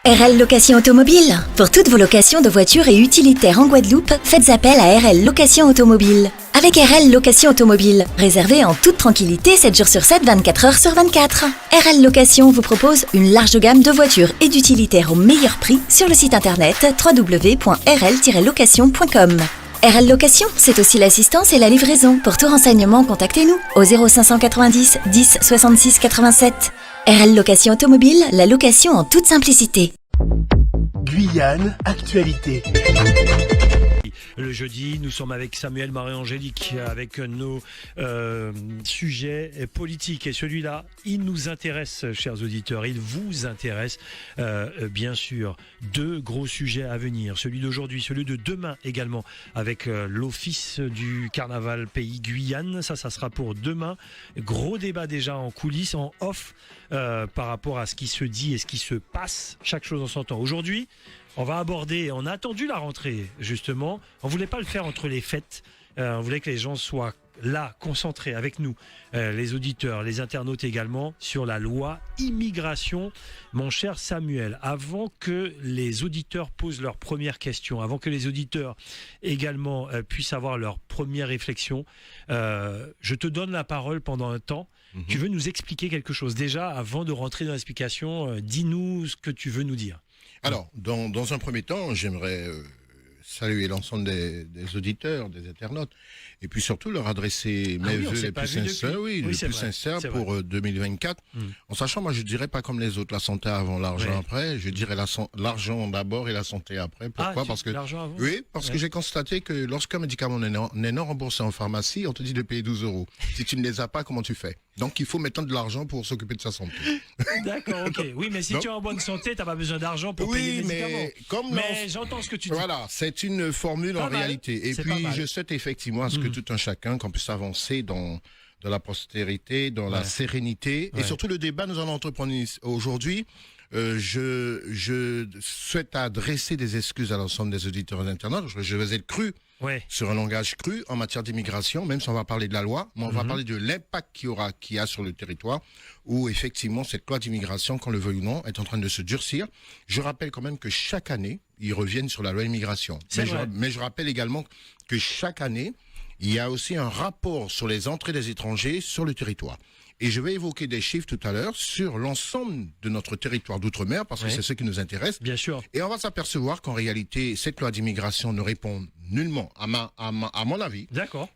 RL Location Automobile. Pour toutes vos locations de voitures et utilitaires en Guadeloupe, faites appel à RL Location Automobile. Avec RL Location Automobile, réservez en toute tranquillité 7 jours sur 7, 24 heures sur 24. RL Location vous propose une large gamme de voitures et d'utilitaires au meilleur prix sur le site internet www.rl-location.com. RL Location, c'est aussi l'assistance et la livraison. Pour tout renseignement, contactez-nous au 0590 10 66 87. RL Location Automobile, la location en toute simplicité. Guyane, actualité. Le jeudi, nous sommes avec Samuel Marie-Angélique avec nos sujets politiques. Et celui-là, il nous intéresse, chers auditeurs, il vous intéresse, bien sûr. Deux gros sujets à venir. Celui d'aujourd'hui, celui de demain également, avec l'Office du Carnaval Pays Guyane. Ça sera pour demain. Gros débat déjà en coulisses, en off, par rapport à ce qui se dit et ce qui se passe. Chaque chose en son temps. Aujourd'hui, on va aborder, on a attendu la rentrée justement, on voulait pas le faire entre les fêtes, on voulait que les gens soient là, concentrés avec nous, les auditeurs, les internautes également, sur la loi immigration. Mon cher Samuel, avant que les auditeurs posent leurs premières questions, avant que les auditeurs également puissent avoir leur première réflexion, je te donne la parole pendant un temps. Tu veux nous expliquer quelque chose? Déjà, avant de rentrer dans l'explication, dis-nous ce que tu veux nous dire. Alors, dans un premier temps, j'aimerais saluer l'ensemble des auditeurs, des internautes, et puis surtout leur adresser mes vœux les plus sincères, pour 2024. En sachant, moi, je dirais pas comme les autres, la santé avant, l'argent après. Je dirais l'argent d'abord et la santé après. Pourquoi? Parce que j'ai constaté que lorsqu'un médicament n'est non remboursé en pharmacie, on te dit de payer 12 €. Si tu ne les as pas, comment tu fais? Donc, il faut maintenant de l'argent pour s'occuper de sa santé. D'accord, ok. Oui, mais si tu es en bonne santé, t'as pas besoin d'argent pour payer les médicaments. Mais j'entends ce que tu dis. Voilà, c'est une formule en réalité. Et puis, je souhaite effectivement à ce que tout un chacun, qu'on puisse avancer dans la postérité, dans la sérénité. Et surtout, le débat, nous allons entreprendre aujourd'hui. Je souhaite adresser des excuses à l'ensemble des auditeurs et internautes. Je vais être cru sur un langage cru en matière d'immigration, même si on va parler de la loi, mais on va parler de l'impact qu'il y a sur le territoire, où effectivement cette loi d'immigration, qu'on le veuille ou non, est en train de se durcir. Je rappelle quand même que chaque année, ils reviennent sur la loi immigration. Mais je rappelle également que chaque année, il y a aussi un rapport sur les entrées des étrangers sur le territoire. Et je vais évoquer des chiffres tout à l'heure sur l'ensemble de notre territoire d'outre-mer, parce que c'est ce qui nous intéresse. Bien sûr. Et on va s'apercevoir qu'en réalité, cette loi d'immigration ne répond nullement, à mon avis,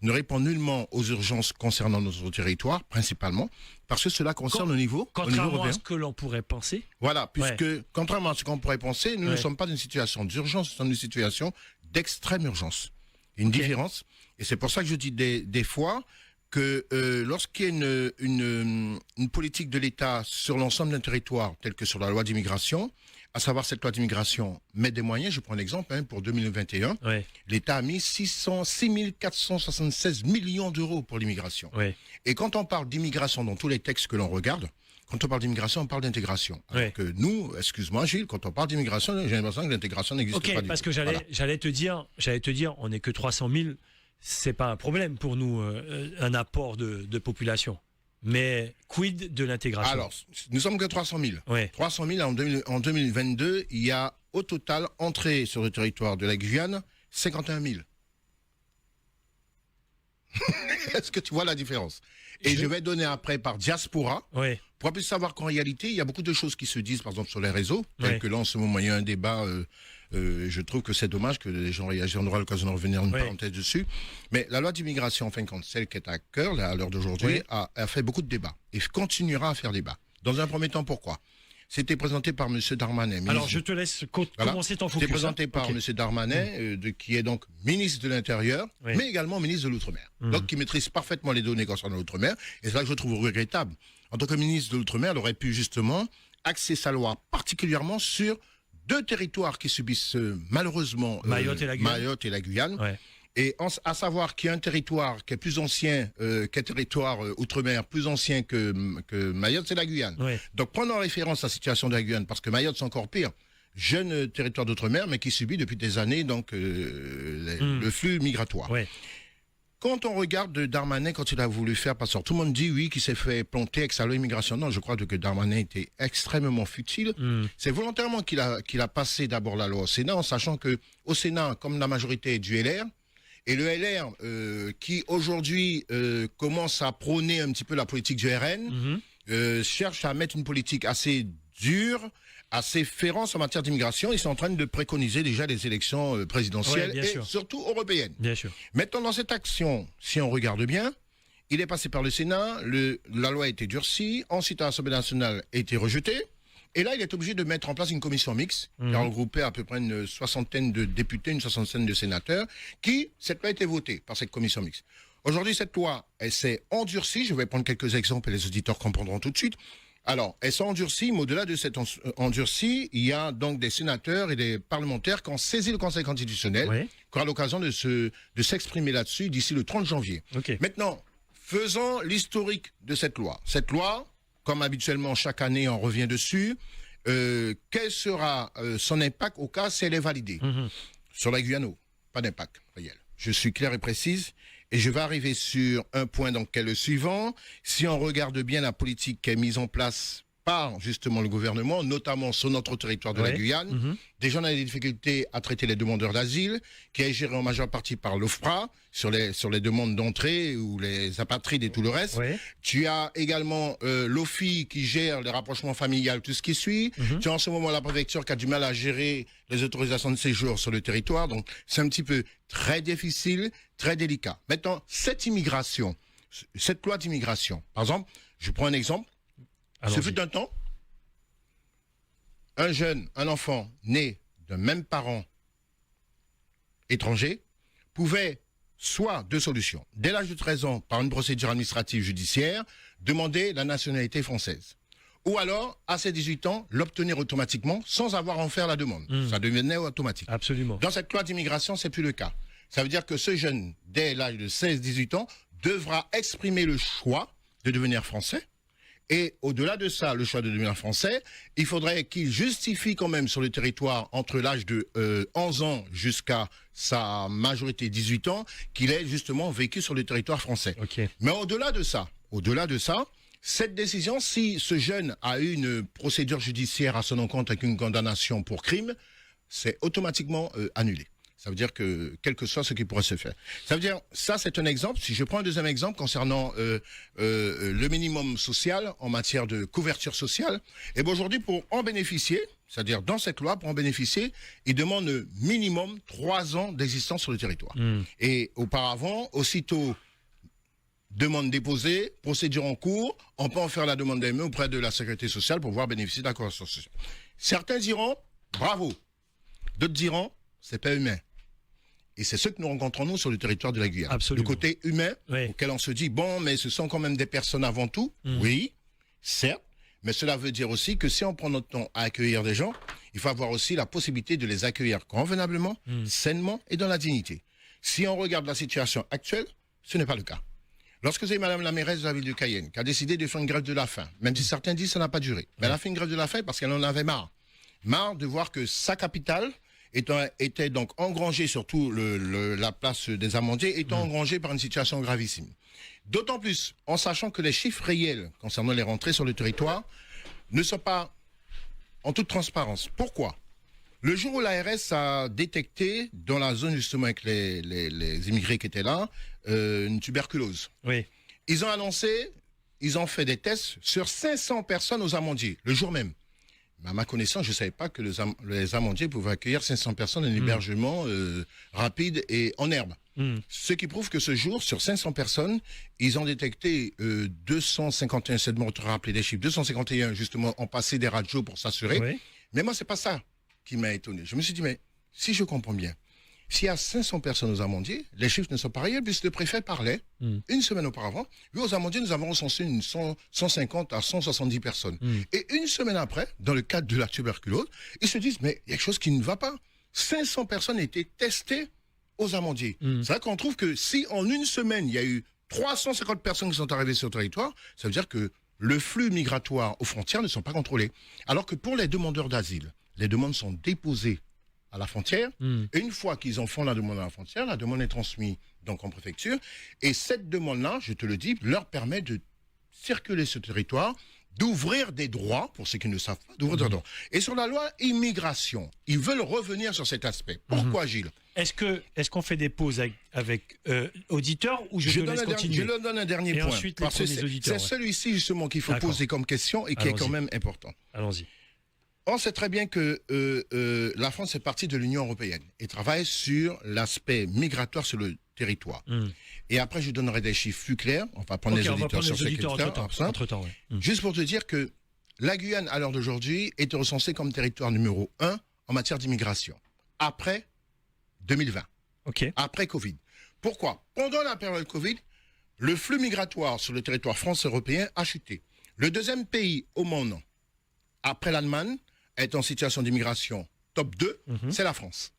ne répond nullement aux urgences concernant notre territoire, principalement, parce que cela concerne au niveau contrairement européen. À ce que l'on pourrait penser. Voilà, puisque contrairement à ce qu'on pourrait penser, nous ne sommes pas dans une situation d'urgence, nous sommes dans une situation d'extrême urgence. Une différence. Et c'est pour ça que je dis des fois que lorsqu'il y a une politique de l'État sur l'ensemble d'un territoire, telle que sur la loi d'immigration, à savoir cette loi d'immigration met des moyens, je prends l'exemple, pour 2021, l'État a mis 6 476 millions d'euros pour l'immigration. Et quand on parle d'immigration dans tous les textes que l'on regarde, quand on parle d'immigration, on parle d'intégration. Alors que nous, excuse-moi Gilles, quand on parle d'immigration, j'ai l'impression que l'intégration n'existe pas. Ok, parce que j'allais te dire, on n'est que 300 000, c'est pas un problème pour nous, un apport de population. Mais quid de l'intégration? Alors, nous sommes que 300 000. 300 000 en 2022, il y a au total entré sur le territoire de la Guyane 51 000. Est-ce que tu vois la différence? Et je vais donner après par diaspora, pour plus savoir qu'en réalité, il y a beaucoup de choses qui se disent, par exemple, sur les réseaux, tels que là, en ce moment, il y a un débat, je trouve que c'est dommage que les gens réagissent, on aura l'occasion de revenir une parenthèse dessus. Mais la loi d'immigration, en fin de compte, celle qui est à cœur, là, à l'heure d'aujourd'hui, a fait beaucoup de débats et continuera à faire débat. Dans un premier temps, pourquoi? C'était présenté par M. Darmanin. Alors, je te laisse commencer ton focus. C'était présenté par M. Darmanin, qui est donc ministre de l'Intérieur, mais également ministre de l'Outre-mer. Donc, qui maîtrise parfaitement les données concernant l'Outre-mer. Et c'est là que je trouve regrettable. En tant que ministre de l'Outre-mer, il aurait pu justement axer sa loi particulièrement sur deux territoires qui subissent malheureusement Mayotte et la Guyane. Et à savoir qu'il y a un territoire qui est plus ancien qu'un territoire outre-mer, plus ancien que Mayotte, c'est la Guyane. Donc prenons en référence la situation de la Guyane, parce que Mayotte c'est encore pire. Jeune territoire d'outre-mer, mais qui subit depuis des années donc le flux migratoire. quand on regarde Darmanin, quand il a voulu faire passeport, tout le monde dit oui, qu'il s'est fait planter avec sa loi immigration. Non, je crois que Darmanin était extrêmement futile. C'est volontairement qu'il a passé d'abord la loi au Sénat, en sachant que au Sénat, comme la majorité est du LR, et le LR, qui aujourd'hui commence à prôner un petit peu la politique du RN, cherche à mettre une politique assez dure, assez féroce en matière d'immigration. Ils sont en train de préconiser déjà des élections présidentielles et surtout européennes. Bien sûr. Maintenant, dans cette action, si on regarde bien, il est passé par le Sénat, la loi a été durcie, ensuite à l'Assemblée nationale a été rejetée. Et là, il est obligé de mettre en place une commission mixte qui a regroupé à peu près une soixantaine de députés, une soixantaine de sénateurs, cette loi a été votée par cette commission mixte. Aujourd'hui, cette loi, elle s'est endurcie. Je vais prendre quelques exemples et les auditeurs comprendront tout de suite. Alors, elle s'est endurcie, mais au-delà de cette endurcie, il y a donc des sénateurs et des parlementaires qui ont saisi le Conseil constitutionnel, qui aura l'occasion de s'exprimer là-dessus d'ici le 30 janvier. Maintenant, faisons l'historique de cette loi. Cette loi, comme habituellement, chaque année, on revient dessus. Quel sera son impact au cas si elle est validée? Sur la Guyane, pas d'impact réel. Je suis clair et précise. Et je vais arriver sur un point donc qui est le suivant. Si on regarde bien la politique qui est mise en place par justement le gouvernement, notamment sur notre territoire de la Guyane, déjà on a des difficultés à traiter les demandeurs d'asile, qui est géré en majeure partie par l'OFPRA sur les demandes d'entrée ou les apatrides et tout le reste. Tu as également l'OFI qui gère les rapprochements familiaux, tout ce qui suit. Tu as en ce moment la préfecture qui a du mal à gérer les autorisations de séjour sur le territoire. Donc c'est un petit peu très difficile, très délicat. Maintenant, cette loi d'immigration, par exemple, je prends un exemple. Ce fut un temps, un enfant né d'un même parent étranger pouvait soit deux solutions. Dès l'âge de 13 ans, par une procédure administrative judiciaire, demander la nationalité française. Ou alors, à ses 18 ans, l'obtenir automatiquement sans avoir à en faire la demande. Ça devenait automatique. Absolument. Dans cette loi d'immigration, c'est plus le cas. Ça veut dire que ce jeune, dès l'âge de 16-18 ans, devra exprimer le choix de devenir français. Et au-delà de ça, le choix de devenir français, il faudrait qu'il justifie quand même sur le territoire entre l'âge de 11 ans jusqu'à sa majorité 18 ans, qu'il ait justement vécu sur le territoire français. Mais au-delà de ça, cette décision, si ce jeune a eu une procédure judiciaire à son encontre avec une condamnation pour crime, c'est automatiquement annulé. Ça veut dire que, quel que soit ce qui pourrait se faire. Ça veut dire, ça c'est un exemple. Si je prends un deuxième exemple concernant le minimum social en matière de couverture sociale, et bien aujourd'hui, pour en bénéficier, c'est-à-dire dans cette loi, pour en bénéficier, il demande minimum 3 ans d'existence sur le territoire. Et auparavant, aussitôt demande déposée, procédure en cours, on peut en faire la demande d'AME auprès de la sécurité sociale pour pouvoir bénéficier de la couverture sociale. Certains diront, bravo. D'autres diront, c'est pas humain. Et c'est ce que nous rencontrons, nous, sur le territoire de la Guyane. Absolument. Le côté humain, auquel on se dit, bon, mais ce sont quand même des personnes avant tout. Oui, certes. Mais cela veut dire aussi que si on prend notre temps à accueillir des gens, il faut avoir aussi la possibilité de les accueillir convenablement, sainement et dans la dignité. Si on regarde la situation actuelle, ce n'est pas le cas. Lorsque vous avez Madame la mairesse de la ville de Cayenne, qui a décidé de faire une grève de la faim, même si certains disent que ça n'a pas duré, mais elle a fait une grève de la faim parce qu'elle en avait marre. Marre de voir que sa capitale était donc engrangée, surtout la place des amandiers, étant engrangée par une situation gravissime. D'autant plus, en sachant que les chiffres réels concernant les rentrées sur le territoire ne sont pas en toute transparence. Pourquoi? Le jour où l'ARS a détecté, dans la zone justement avec les immigrés qui étaient là, une tuberculose. Ils ont annoncé, ils ont fait des tests sur 500 personnes aux amandiers, le jour même. Mais à ma connaissance, je ne savais pas que les amandiers pouvaient accueillir 500 personnes en hébergement rapide et en herbe. Ce qui prouve que ce jour, sur 500 personnes, ils ont détecté 251, c'est de me rappeler des chiffres, 251 justement ont passé des radios pour s'assurer. Mais moi, c'est pas ça qui m'a étonné. Je me suis dit, mais si je comprends bien, s'il y a 500 personnes aux amandiers, les chiffres ne sont pas réels puisque le préfet parlait une semaine auparavant. Oui, aux amandiers, nous avons recensé 150 à 170 personnes. Et une semaine après, dans le cadre de la tuberculose, ils se disent, mais il y a quelque chose qui ne va pas. 500 personnes étaient testées aux amandiers. C'est vrai qu'on trouve que si en une semaine, il y a eu 350 personnes qui sont arrivées sur le territoire, ça veut dire que le flux migratoire aux frontières ne sont pas contrôlés. Alors que pour les demandeurs d'asile, les demandes sont déposées à la frontière. Et une fois qu'ils en font la demande à la frontière, la demande est transmise donc en préfecture. Et cette demande-là, je te le dis, leur permet de circuler ce territoire, d'ouvrir des droits, pour ceux qui ne savent pas, d'ouvrir des droits. Et sur la loi immigration, ils veulent revenir sur cet aspect. Pourquoi, Gilles? Est-ce qu'on fait des pauses avec auditeurs ou je te laisse continuer? Je leur donne un dernier point. Ensuite, parce que c'est celui-ci justement qu'il faut poser comme question et qui est quand même important. Allons-y. On sait très bien que la France est partie de l'Union européenne et travaille sur l'aspect migratoire sur le territoire. Et après, je donnerai des chiffres plus clairs. On va prendre les auditeurs sur ces questions. Entre-temps, ouais. Juste pour te dire que la Guyane, à l'heure d'aujourd'hui, est recensée comme territoire numéro 1 en matière d'immigration. Après 2020. Après Covid. Pourquoi? Pendant la période Covid, le flux migratoire sur le territoire France-européen a chuté. Le deuxième pays au monde, après l'Allemagne, est en situation d'immigration top 2, c'est la France.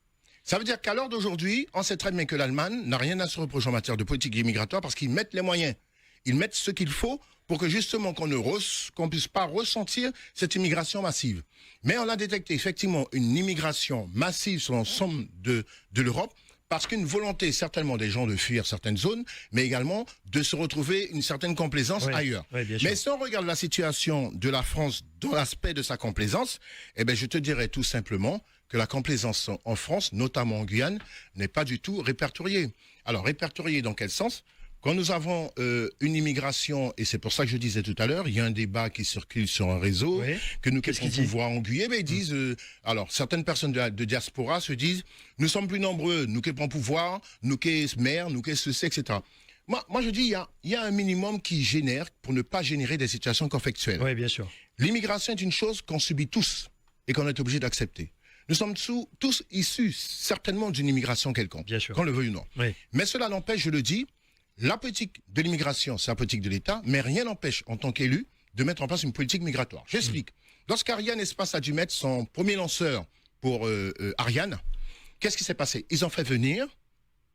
Ça veut dire qu'à l'heure d'aujourd'hui, on sait très bien que l'Allemagne n'a rien à se reprocher en matière de politique immigratoire parce qu'ils mettent les moyens. Ils mettent ce qu'il faut pour que justement qu'on ne puisse pas ressentir cette immigration massive. Mais on a détecté effectivement une immigration massive sur l'ensemble de l'Europe parce qu'une volonté certainement des gens de fuir certaines zones, mais également de se retrouver une certaine complaisance ailleurs. Mais si on regarde la situation de la France dans l'aspect de sa complaisance, eh ben je te dirais tout simplement que la complaisance en France, notamment en Guyane, n'est pas du tout répertoriée. Alors répertoriée dans quel sens? Quand nous avons une immigration, et c'est pour ça que je disais tout à l'heure, il y a un débat qui circule sur un réseau, que nous qu'est-ce qu'on voit en Guyane, ils disent, alors certaines personnes de diaspora se disent, nous sommes plus nombreux, nous qui prenons pouvoir, nous qui maire, nous qui ceci, etc. Moi je dis, il y a un minimum qui génère pour ne pas générer des situations conflictuelles. Oui, bien sûr. L'immigration est une chose qu'on subit tous et qu'on est obligé d'accepter. Nous sommes tous issus certainement d'une immigration quelconque, qu'on le veuille ou non. Mais cela n'empêche, je le dis, la politique de l'immigration, c'est la politique de l'État, mais rien n'empêche, en tant qu'élu, de mettre en place une politique migratoire. J'explique. Lorsqu'Ariane Espace a dû mettre son premier lanceur pour Ariane, qu'est-ce qui s'est passé? Ils ont fait venir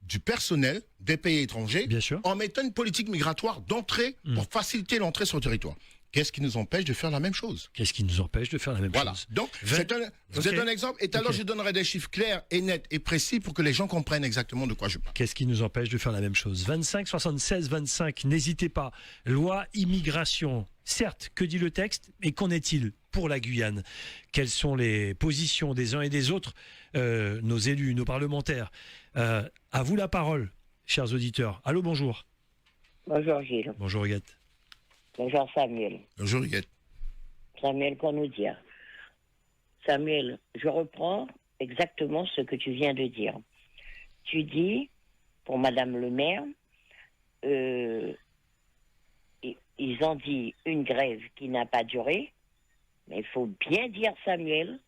du personnel des pays étrangers en mettant une politique migratoire d'entrée pour faciliter l'entrée sur le territoire. Qu'est-ce qui nous empêche de faire la même chose? Qu'est-ce qui nous empêche de faire la même chose? Donc, c'est un exemple. Et alors, je donnerai des chiffres clairs et nets et précis pour que les gens comprennent exactement de quoi je parle. Qu'est-ce qui nous empêche de faire la même chose? 25 76 25, n'hésitez pas. Loi immigration. Certes, que dit le texte? Mais qu'en est-il pour la Guyane? Quelles sont les positions des uns et des autres, nos élus, nos parlementaires? À vous la parole, chers auditeurs. Allô, bonjour. Bonjour Gilles. Bonjour Huguette. Bonjour Samuel. Bonjour Huguette. Samuel, qu'on nous dire. Samuel, je reprends exactement ce que tu viens de dire. Tu dis, pour Madame le maire, ils ont dit une grève qui n'a pas duré, mais il faut bien dire, Samuel,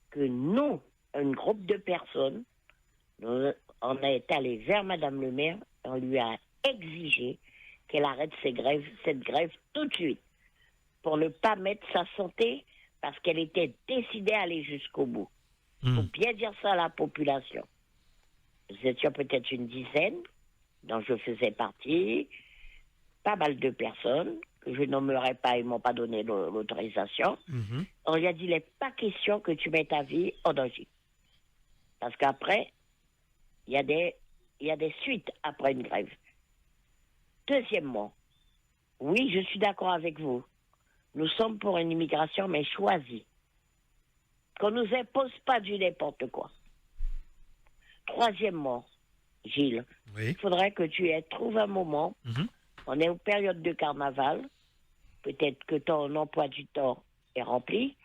que nous, un groupe de personnes, on est allé vers Madame le maire, on lui a exigé qu'elle arrête cette grève tout de suite, pour ne pas mettre sa santé, parce qu'elle était décidée à aller jusqu'au bout. Il faut bien dire ça à la population. Nous étions peut-être une dizaine, dont je faisais partie, pas mal de personnes, que je nommerai pas, ils m'ont pas donné l'autorisation. On lui a dit, il n'est pas question que tu mettes ta vie en danger. Parce qu'après, il y a des suites après une grève. Deuxièmement, oui, je suis d'accord avec vous. Nous sommes pour une immigration, mais choisie. Qu'on ne nous impose pas du n'importe quoi. Troisièmement, Gilles, il faudrait que tu trouves un moment. On est en période de carnaval. Peut-être que ton emploi du temps est rempli.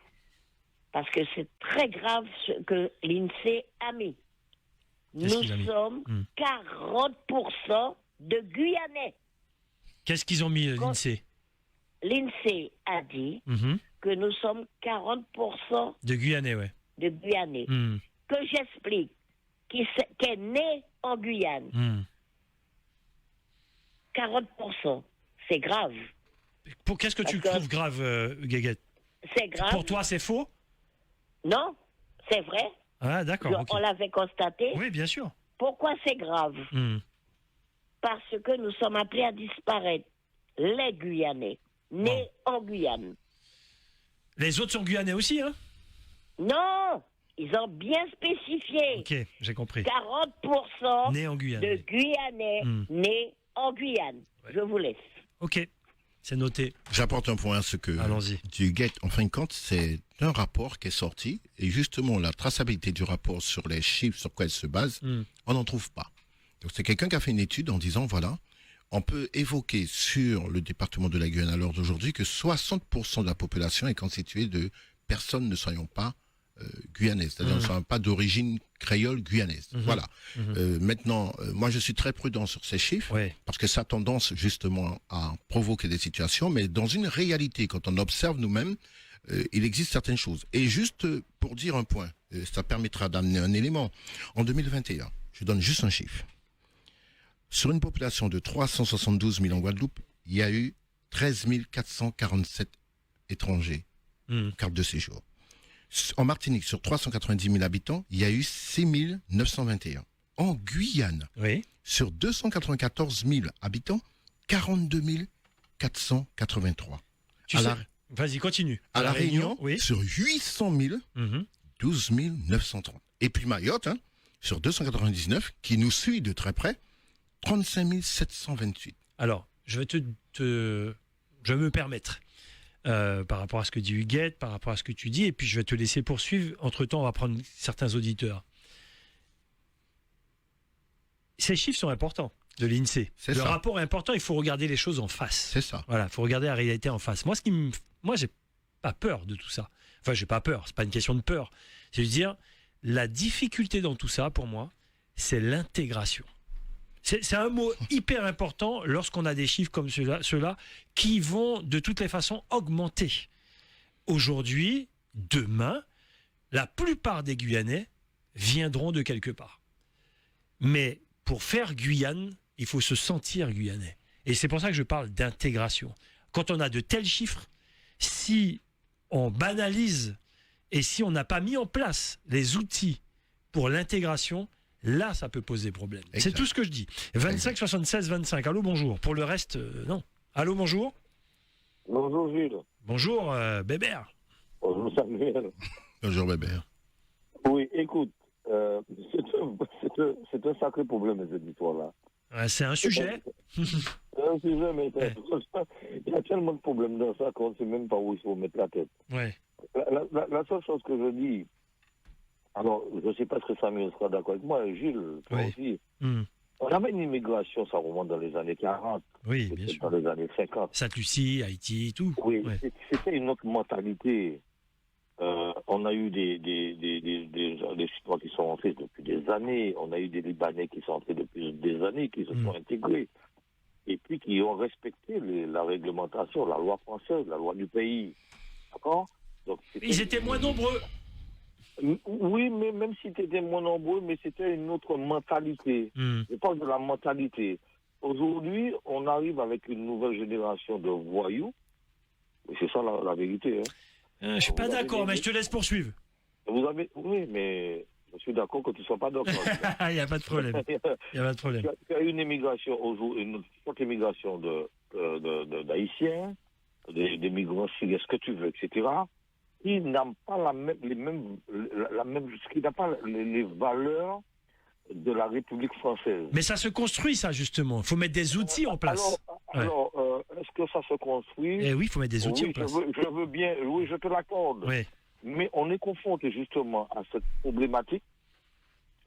Parce que c'est très grave ce que l'INSEE a mis. Nous sommes 40% de Guyanais. Qu'est-ce qu'ils ont mis, l'INSEE? L'INSEE a dit que nous sommes 40% de Guyanais, de Guyanais. Que j'explique, qui est né en Guyane. 40%, c'est grave. Qu'est-ce que tu trouves grave, Guéguette? C'est grave. Pour toi, c'est faux? Non, c'est vrai. Ah, d'accord. On l'avait constaté. Oui, bien sûr. Pourquoi c'est grave? Parce que nous sommes appelés à disparaître. Les Guyanais, nés en Guyane. Les autres sont Guyanais aussi, hein? Non, Ils ont bien spécifié. Ok, j'ai compris. 40% Né en Guyane. de Guyanais nés en Guyane. Ouais. Je vous laisse. Ok, c'est noté. J'apporte un point à ce que Allons-y. tu guettes. En fin de compte, c'est un rapport qui est sorti et justement la traçabilité du rapport sur les chiffres sur quoi elle se base, on n'en trouve pas. Donc c'est quelqu'un qui a fait une étude en disant voilà, on peut évoquer sur le département de la Guyane à l'heure d'aujourd'hui que 60% de la population est constituée de personnes ne soyons pas guyanaises, c'est-à-dire ne soyons pas d'origine créole guyanaise. Voilà. Maintenant, moi je suis très prudent sur ces chiffres parce que ça a tendance justement à provoquer des situations, mais dans une réalité, quand on observe nous-mêmes, il existe certaines choses. Et juste pour dire un point, ça permettra d'amener un élément. En 2021, je donne juste un chiffre. Sur une population de 372 000 en Guadeloupe, il y a eu 13 447 étrangers, carte de séjour. En Martinique, sur 390 000 habitants, il y a eu 6 921. En Guyane, sur 294 000 habitants, 42 483. Vas-y, continue. À La Réunion, sur 800 000, 12 930. Et puis Mayotte, sur 299, qui nous suit de très près, 35 728. Alors, je vais me permettre, par rapport à ce que dit Huguette, par rapport à ce que tu dis, et puis je vais te laisser poursuivre. Entre-temps, on va prendre certains auditeurs. Ces chiffres sont importants de l'INSEE. Le rapport est important, il faut regarder les choses en face. C'est ça. Voilà, il faut regarder la réalité en face. Moi, j'ai pas peur de tout ça. Enfin, j'ai pas peur, c'est pas une question de peur. C'est de dire, la difficulté dans tout ça, pour moi, c'est l'intégration. C'est un mot hyper important lorsqu'on a des chiffres comme ceux-là qui vont de toutes les façons augmenter. Aujourd'hui, demain, la plupart des Guyanais viendront de quelque part. Mais pour faire Guyane, il faut se sentir Guyanais. Et c'est pour ça que je parle d'intégration. Quand on a de tels chiffres, si on banalise et si on n'a pas mis en place les outils pour l'intégration, là, ça peut poser problème. Exact. C'est tout ce que je dis. 25 76 25. Allô, bonjour. Pour le reste, non. Allô, bonjour. Bonjour, Gilles. Bonjour, Bébert. Bonjour, Samuel. Bonjour, Bébert. Oui, écoute, c'est un sacré problème, cette histoire-là. C'est un sujet. C'est un sujet, mais il y a tellement de problèmes dans ça qu'on ne sait même pas où il faut mettre la tête. Ouais. La seule chose que je dis, alors, je ne sais pas ce que Samuel sera d'accord avec moi, Gilles, toi aussi. On avait une immigration, ça remonte dans les années 40. Oui, bien sûr. Dans les années 50. Sainte-Lucie, Haïti, tout. Oui, c'était une autre mentalité. On a eu des citoyens qui sont rentrés depuis des années. On a eu des Libanais qui sont rentrés depuis des années, qui se sont intégrés. Et puis qui ont respecté la réglementation, la loi française, la loi du pays. D'accord? Donc, ils étaient moins nombreux. Oui, mais même si tu étais moins nombreux, mais c'était une autre mentalité. Je parle de la mentalité. Aujourd'hui, on arrive avec une nouvelle génération de voyous. Et c'est ça la vérité. Je suis pas d'accord, mais je te laisse poursuivre. Oui, mais je suis d'accord que tu ne sois pas d'accord. Il n'y a pas de problème. Il y a pas de problème. Il y a une immigration aujourd'hui, une forte immigration d'Haïtiens, des migrants syriens, ce que tu veux, etc., qui n'ont pas les valeurs de la République française. Mais ça se construit, ça, justement. Il faut mettre des outils en place. Alors, est-ce que ça se construit? Eh oui, il faut mettre des outils en place. Je veux bien, oui, je te l'accorde. Oui. Mais on est confronté justement à cette problématique.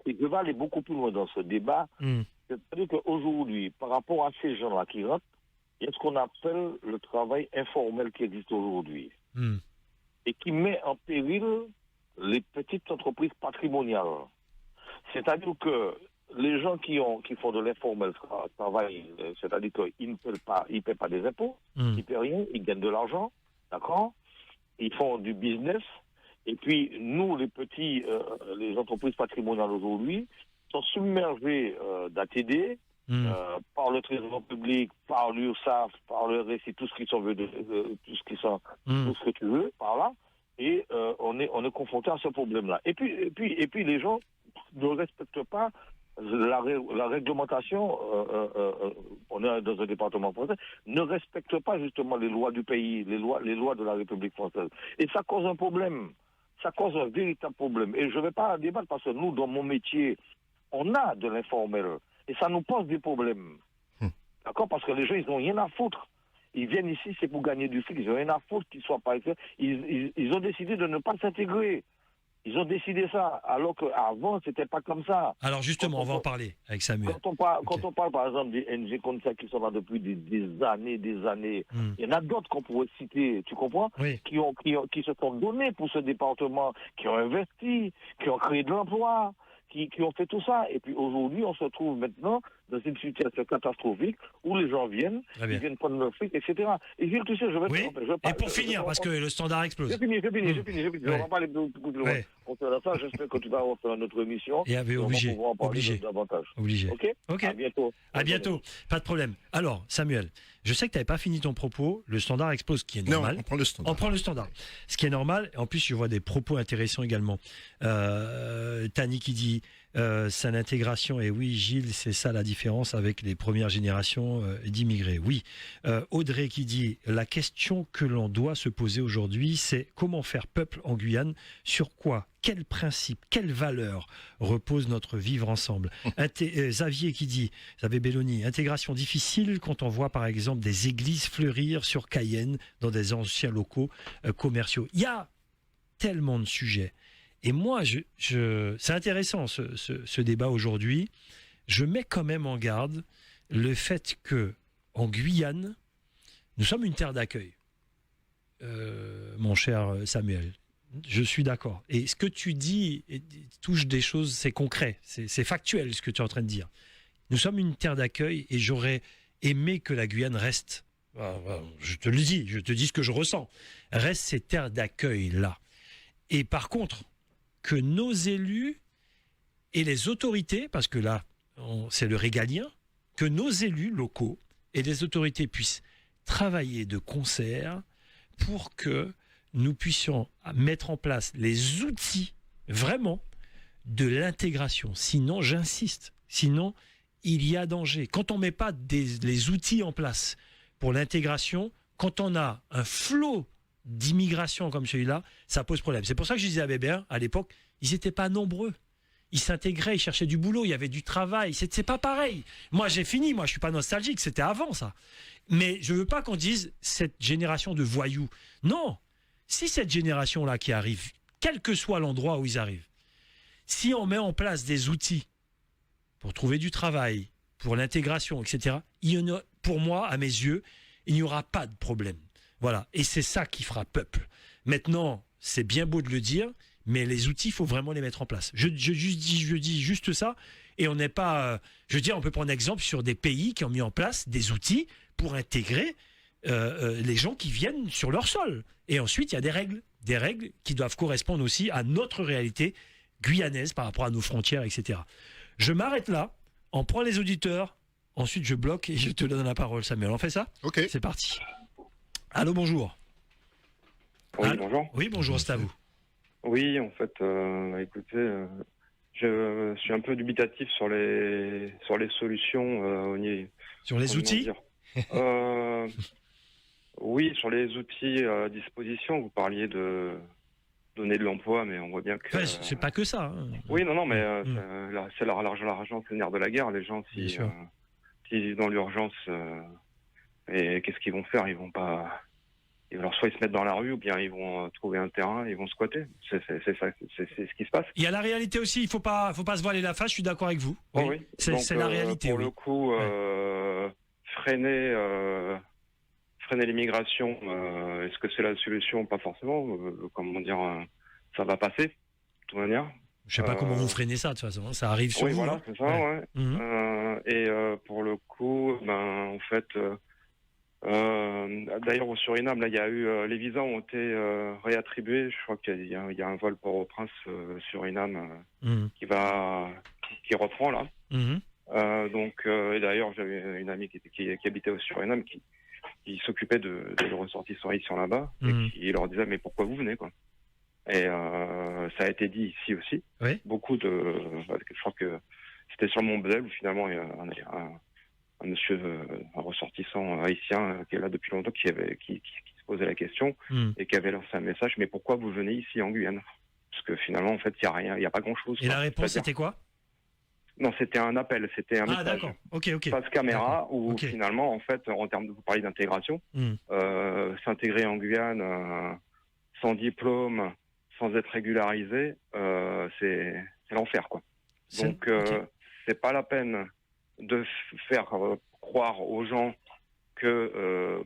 Et je vais aller beaucoup plus loin dans ce débat. C'est-à-dire qu'aujourd'hui, par rapport à ces gens-là qui rentrent, il y a ce qu'on appelle le travail informel qui existe aujourd'hui. Et qui met en péril les petites entreprises patrimoniales. C'est-à-dire que les gens qui font de l'informel travail, c'est-à-dire qu'ils ne paient pas des impôts, ils ne paient rien, ils gagnent de l'argent, d'accord? Ils font du business. Et puis, nous, les entreprises patrimoniales aujourd'hui, sont submergées d'ATD, par le Trésor public, par l'URSSAF, par le RSI, tout ce que tu veux, par là. Et on est confronté à ce problème-là. Et puis les gens ne respectent pas la réglementation, on est dans un département français, ne respectent pas justement les lois du pays, les lois de la République française. Et ça cause un problème. ça cause un véritable problème. Et je ne vais pas débattre parce que nous, dans mon métier, on a de l'informel. Et ça nous pose des problèmes. D'accord? Parce que les gens, ils n'ont rien à foutre. Ils viennent ici, c'est pour gagner du fric. Ils n'ont rien à foutre qu'ils soient pas... Ils ont décidé de ne pas s'intégrer. Ils ont décidé ça, alors qu'avant, c'était pas comme ça. Alors justement, on va en parler avec Samuel. Quand on parle, par exemple, des NG comme ça, qui sont là depuis des années, il y en a d'autres qu'on pourrait citer, tu comprends? Oui. Qui se sont donnés pour ce département, qui ont investi, qui ont créé de l'emploi, qui ont fait tout ça. Et puis aujourd'hui, on se trouve maintenant dans une situation catastrophique où les gens viennent, ils viennent prendre leur fric, etc. Et Gilles, tu sais, et pour finir, parce que le standard explose. J'ai fini. On va parler beaucoup plus loin. On se laisse ça, j'espère que tu vas refaire notre émission. Et obligé. On va pouvoir en parler davantage. Obligé. Ok. À bientôt. À bientôt. Pas de problème. Alors, Samuel, je sais que tu n'avais pas fini ton propos. Le standard explose, ce qui est normal. Non, on prend le standard. Ce qui est normal. En plus, je vois des propos intéressants également. Tani qui dit c'est l'intégration. Et oui, Gilles, c'est ça la différence avec les premières générations d'immigrés. Oui. Audrey qui dit la question que l'on doit se poser aujourd'hui, c'est comment faire peuple en Guyane, sur quoi, quels principes, quelles valeurs repose notre vivre ensemble. Xavier qui dit, Xavier Belloni, intégration difficile quand on voit par exemple des églises fleurir sur Cayenne dans des anciens locaux commerciaux. Il y a tellement de sujets. Et moi, c'est intéressant ce débat aujourd'hui. Je mets quand même en garde le fait que en Guyane, nous sommes une terre d'accueil. Mon cher Samuel, je suis d'accord. Et ce que tu dis touche des choses, c'est concret, c'est factuel ce que tu es en train de dire. Nous sommes une terre d'accueil et j'aurais aimé que la Guyane reste, je te le dis, je te dis ce que je ressens, reste ces terres d'accueil-là. Et par contre, que nos élus et les autorités, parce que là, c'est le régalien, que nos élus locaux et les autorités puissent travailler de concert pour que nous puissions mettre en place les outils, vraiment, de l'intégration. Sinon, j'insiste, sinon, il y a danger. Quand on ne met pas les outils en place pour l'intégration, quand on a un flot d'immigration comme celui-là, ça pose problème. C'est pour ça que je disais à Bébert, à l'époque, ils n'étaient pas nombreux. Ils s'intégraient, ils cherchaient du boulot, il y avait du travail. C'est pas pareil. Moi, j'ai fini, moi, je suis pas nostalgique, c'était avant ça. Mais je veux pas qu'on dise cette génération de voyous. Non. Si cette génération-là qui arrive, quel que soit l'endroit où ils arrivent, si on met en place des outils pour trouver du travail, pour l'intégration, etc., il y en a, pour moi, à mes yeux, il n'y aura pas de problème. Voilà. Et c'est ça qui fera peuple. Maintenant, c'est bien beau de le dire, mais les outils, il faut vraiment les mettre en place. Je dis juste ça. Et on n'est pas... on peut prendre exemple sur des pays qui ont mis en place des outils pour intégrer les gens qui viennent sur leur sol. Et ensuite, il y a des règles qui doivent correspondre aussi à notre réalité guyanaise par rapport à nos frontières, etc. Je m'arrête là, on prend les auditeurs, ensuite je bloque et je te donne la parole, Samuel. On fait ça? Ok. C'est parti. Allô, bonjour. Oui, bonjour. Oui, bonjour, c'est à vous. Oui, en fait, écoutez, je suis un peu dubitatif sur les solutions sur les outils. Oui, sur les outils à disposition. Vous parliez de donner de l'emploi, mais on voit bien que... Enfin, c'est pas que ça. Hein. Oui, non, mais c'est l'argent, c'est le nerf de la guerre. Les gens, si dans l'urgence, et qu'est-ce qu'ils vont faire? Alors soit ils se mettent dans la rue, ou bien ils vont trouver un terrain, ils vont squatter. C'est ça, c'est ce qui se passe. Il y a la réalité aussi, il faut pas se voiler la face, je suis d'accord avec vous. Oui. Oui. C'est la réalité. Pour le coup, freiner l'immigration, est-ce que c'est la solution? Pas forcément. Ça va passer, de toute manière. Je sais pas comment vous freinez ça, de toute façon. Ça arrive sur vous. Voilà, hein. c'est ça, ouais. Et pour le coup, en fait... d'ailleurs au Suriname, là, il y a eu les visas ont été réattribués. Je crois qu'il y a un vol Port-au-Prince Suriname qui reprend là. Et d'ailleurs j'avais une amie qui habitait au Suriname qui s'occupait de ressortissants haïtiens là-bas et qui leur disait mais pourquoi vous venez quoi. Et ça a été dit ici aussi. Oui. Je crois que c'était sur Mont-Bel où finalement il y a un monsieur, un ressortissant haïtien qui est là depuis longtemps, qui se posait la question et qui avait lancé un message, mais pourquoi vous venez ici en Guyane? que finalement, en fait, il y a rien, il y a pas grand-chose. Et la réponse, c'était quoi? Non, c'était un appel, c'était un message. D'accord. Ok. Passe caméra, où finalement, en fait, en termes de, vous parlez d'intégration, s'intégrer en Guyane sans diplôme, sans être régularisé, c'est l'enfer, quoi. Donc, c'est pas la peine de faire croire aux gens que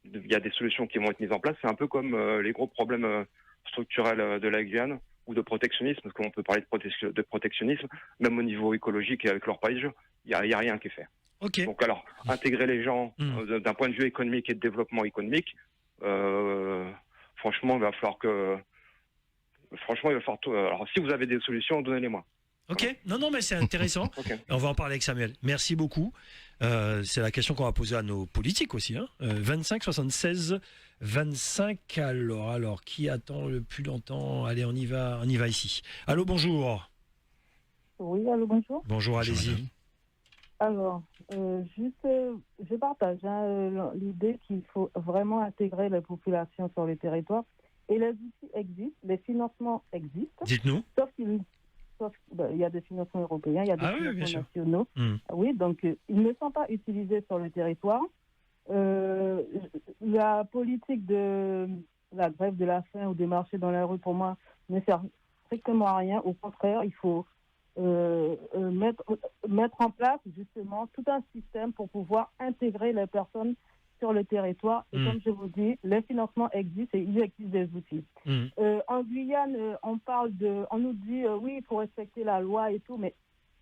il y a des solutions qui vont être mises en place. C'est un peu comme les gros problèmes structurels de la Guyane ou de protectionnisme, parce qu'on peut parler de protectionnisme, même au niveau écologique et avec l'orpaillage, il y a rien qui est fait. Okay. Donc alors, intégrer les gens d'un point de vue économique et de développement économique, franchement, il va falloir tout. Alors, si vous avez des solutions, donnez-les-moi. Ok, non, mais c'est intéressant. On va en parler avec Samuel. Merci beaucoup. C'est la question qu'on va poser à nos politiques aussi. 25 76 25. Alors, qui attend le plus longtemps? Allez, on y va ici. Allô, bonjour. Oui, allô, bonjour. Bonjour, allez-y. Alors, je partage l'idée qu'il faut vraiment intégrer les populations sur les territoires. Et les outils existent, les financements existent. Dites-nous. Sauf qu'il y a des financements européens, il y a des financements nationaux. Oui, donc ils ne sont pas utilisés sur le territoire. La politique de la grève de la faim ou des marchés dans la rue, pour moi, ne sert strictement à rien. Au contraire, il faut mettre en place justement tout un système pour pouvoir intégrer les personnes sur le territoire. Et comme je vous dis, les financements existent et il existe des outils. En Guyane, on nous dit oui, il faut respecter la loi et tout, mais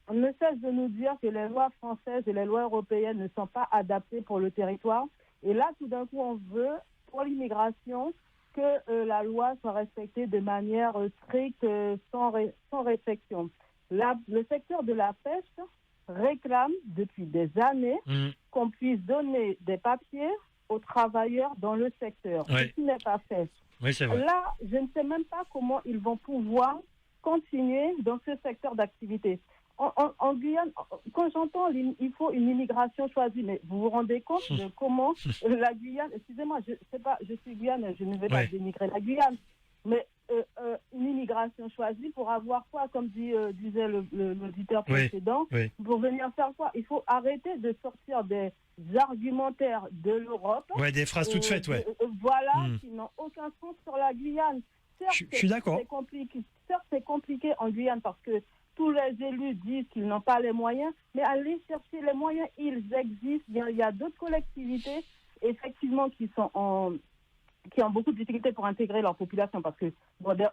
on ne cesse de nous dire que les lois françaises et les lois européennes ne sont pas adaptées pour le territoire. Et là, tout d'un coup, on veut, pour l'immigration, que la loi soit respectée de manière stricte, sans réflexion. Le secteur de la pêche réclame depuis des années qu'on puisse donner des papiers aux travailleurs dans le secteur, ce qui n'est pas fait. Oui, c'est vrai. Là, je ne sais même pas comment ils vont pouvoir continuer dans ce secteur d'activité. En Guyane, quand j'entends il faut une immigration choisie, mais vous vous rendez compte de comment la Guyane, excusez-moi, je suis Guyane, je ne vais pas dénigrer la Guyane, mais une immigration choisie pour avoir quoi, comme disait l'auditeur précédent, pour venir faire quoi? Il faut arrêter de sortir des argumentaires de l'Europe. Des phrases toutes faites, qui n'ont aucun sens sur la Guyane. Certes, je suis d'accord. C'est compliqué en Guyane parce que tous les élus disent qu'ils n'ont pas les moyens, mais allez chercher les moyens, ils existent. Il y a d'autres collectivités, effectivement, qui ont beaucoup de difficultés pour intégrer leur population, parce que,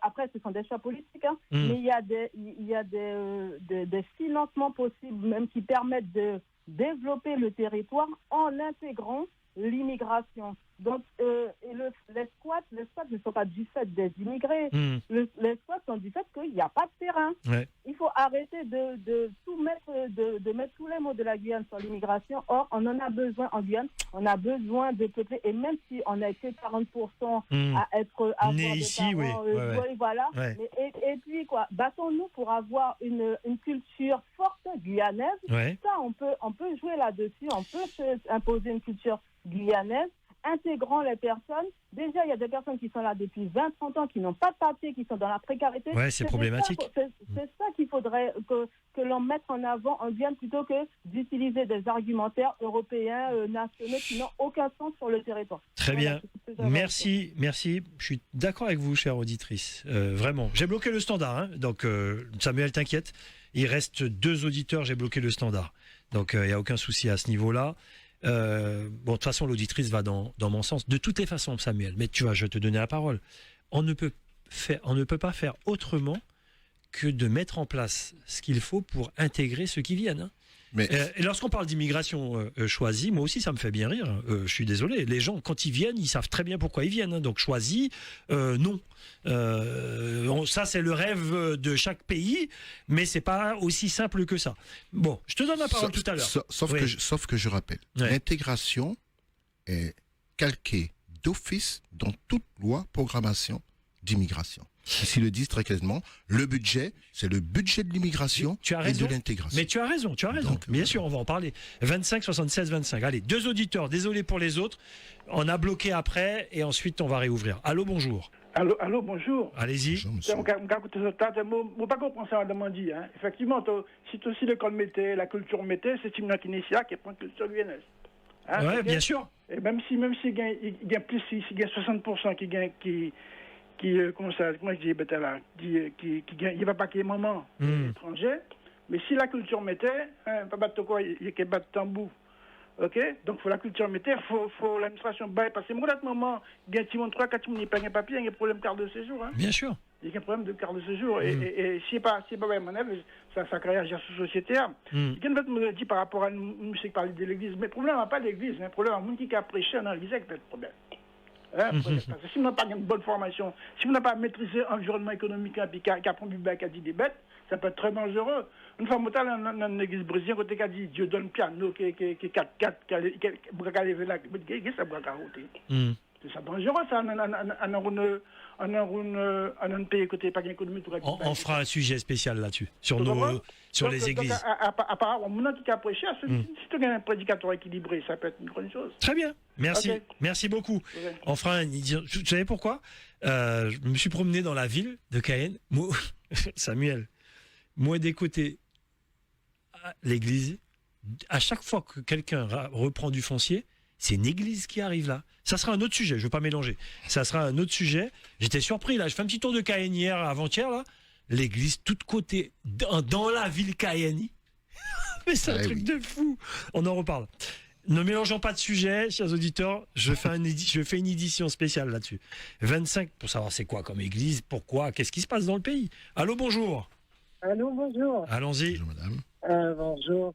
après, ce sont des choix politiques, mais il y a des financements possibles, même qui permettent de développer le territoire en intégrant l'immigration. Donc, les squats ne sont pas du fait des immigrés. Les squats sont du fait qu'il n'y a pas de terrain. Il faut arrêter de mettre tous les mots de la Guyane sur l'immigration. Or, on en a besoin en Guyane. On a besoin de peupler. Et même si on a été 40% à avoir né ici, voilà. Mais, et puis, battons-nous pour avoir une culture forte guyanaise. Ça, on peut jouer là-dessus. On peut imposer une culture guyanaise, intégrant les personnes. Déjà, il y a des personnes qui sont là depuis 20-30 ans, qui n'ont pas de papier, qui sont dans la précarité. C'est problématique. C'est ça qu'il faudrait que l'on mette en avant en Guyane, plutôt que d'utiliser des argumentaires européens, nationaux, qui n'ont aucun sens sur le territoire. Très bien. Merci. Je suis d'accord avec vous, chère auditrice. Vraiment. J'ai bloqué le standard. Donc, Samuel, t'inquiète. Il reste 2 auditeurs, j'ai bloqué le standard. Donc, il n'y a aucun souci à ce niveau-là. De toute façon, l'auditrice va dans mon sens. De toutes les façons, Samuel, mais tu vois, je vais te donner la parole. On ne peut pas faire autrement que de mettre en place ce qu'il faut pour intégrer ceux qui viennent. Mais et lorsqu'on parle d'immigration choisie, moi aussi, ça me fait bien rire. Je suis désolé. Les gens, quand ils viennent, ils savent très bien pourquoi ils viennent. Donc, choisi, non. Ça, c'est le rêve de chaque pays, mais c'est pas aussi simple que ça. Bon, je te donne la parole tout à l'heure. Sauf que je rappelle, l'intégration est calquée d'office dans toute loi programmation d'immigration. Ici le disent très clairement, le budget, c'est le budget de l'immigration et de l'intégration. Mais tu as raison. Donc, bien sûr, on va en parler. 25 76 25. Allez, 2 auditeurs, désolé pour les autres. On a bloqué après et ensuite on va réouvrir. Allô, bonjour. Allô, bonjour. Allez-y. Je ne pas comprendre ça, dit. Effectivement, si aussi l'école mettait, la culture mettait, c'est une qui n'est qui prend culture guyanaise. Oui, bien sûr. Et même si il gagne plus, s'il gagne 60% comment je dis, il ne va pas qu'il y ait maman étranger, mais si la culture mettait, pas battre quoi, il y a battre tambour. Ok, donc faut la culture mettait, faut l'administration bail parce que moi moment il y a 3-4 minutes pas un papier, il y a un problème de carte de séjour. Bien sûr. Il y a un problème de carte de séjour et si pas manœuvre, ça crée un geste sociétaire. Il y a me dit par rapport à nous qui parle de l'église, mais le problème n'est pas l'église, mais le problème est monde qui a prêché dans l'église avec le problème. Parce que si on n'a pas une bonne formation, si on n'a pas maîtrisé l'environnement économique et qui apprend du bac à dit des bêtes, ça peut être très dangereux. Une fois dans l'église brésilienne, côté qui a dit Dieu donne piano, qui 4-4, qui a levé là, qui ça braque à roter. C'est ça dangereux, ça, en un pays côté pas économique. On fera un sujet spécial là-dessus, sur les églises. Apparemment, maintenant qui a prêché, si tu as un prédicateur équilibré, ça peut être une grande chose. Très bien, merci. Okay. Merci beaucoup. Okay. On fera un... Vous savez pourquoi je me suis promené dans la ville de Cayenne. Samuel, moi des côtés, l'église, à chaque fois que quelqu'un reprend du foncier, c'est une église qui arrive là. Ça sera un autre sujet, je ne veux pas mélanger. Ça sera un autre sujet. J'étais surpris là, je fais un petit tour de Cayenne hier, avant-hier là. L'église, tout côté, dans la ville Cayenne. Mais c'est un truc de fou. On en reparle. Ne mélangeons pas de sujet, chers auditeurs. Je fais une édition spéciale là-dessus. 25, pour savoir c'est quoi comme église, pourquoi, qu'est-ce qui se passe dans le pays. Allô, bonjour. Allô, bonjour. Allons-y. Bonjour, madame. Bonjour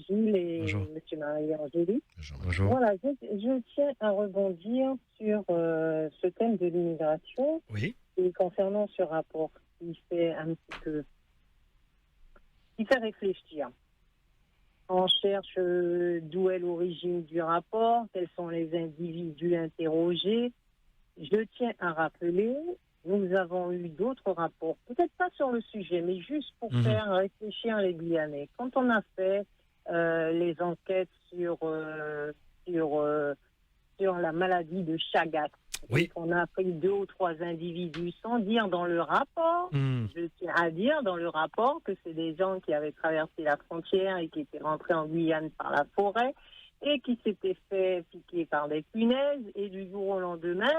Gilles et bonjour. Monsieur Marie-Angélique. Bonjour. Voilà, je tiens à rebondir sur ce thème de l'immigration. Oui. Et concernant ce rapport qui fait un petit peu... qui fait réfléchir. On cherche d'où est l'origine du rapport, quels sont les individus interrogés. Je tiens à rappeler... Nous avons eu d'autres rapports, peut-être pas sur le sujet, mais juste pour faire réfléchir les Guyanais. Quand on a fait les enquêtes sur la maladie de Chagas, on a pris 2 ou 3 individus sans dire dans le rapport, je tiens à dire dans le rapport que c'est des gens qui avaient traversé la frontière et qui étaient rentrés en Guyane par la forêt et qui s'étaient fait piquer par des punaises et du jour au lendemain,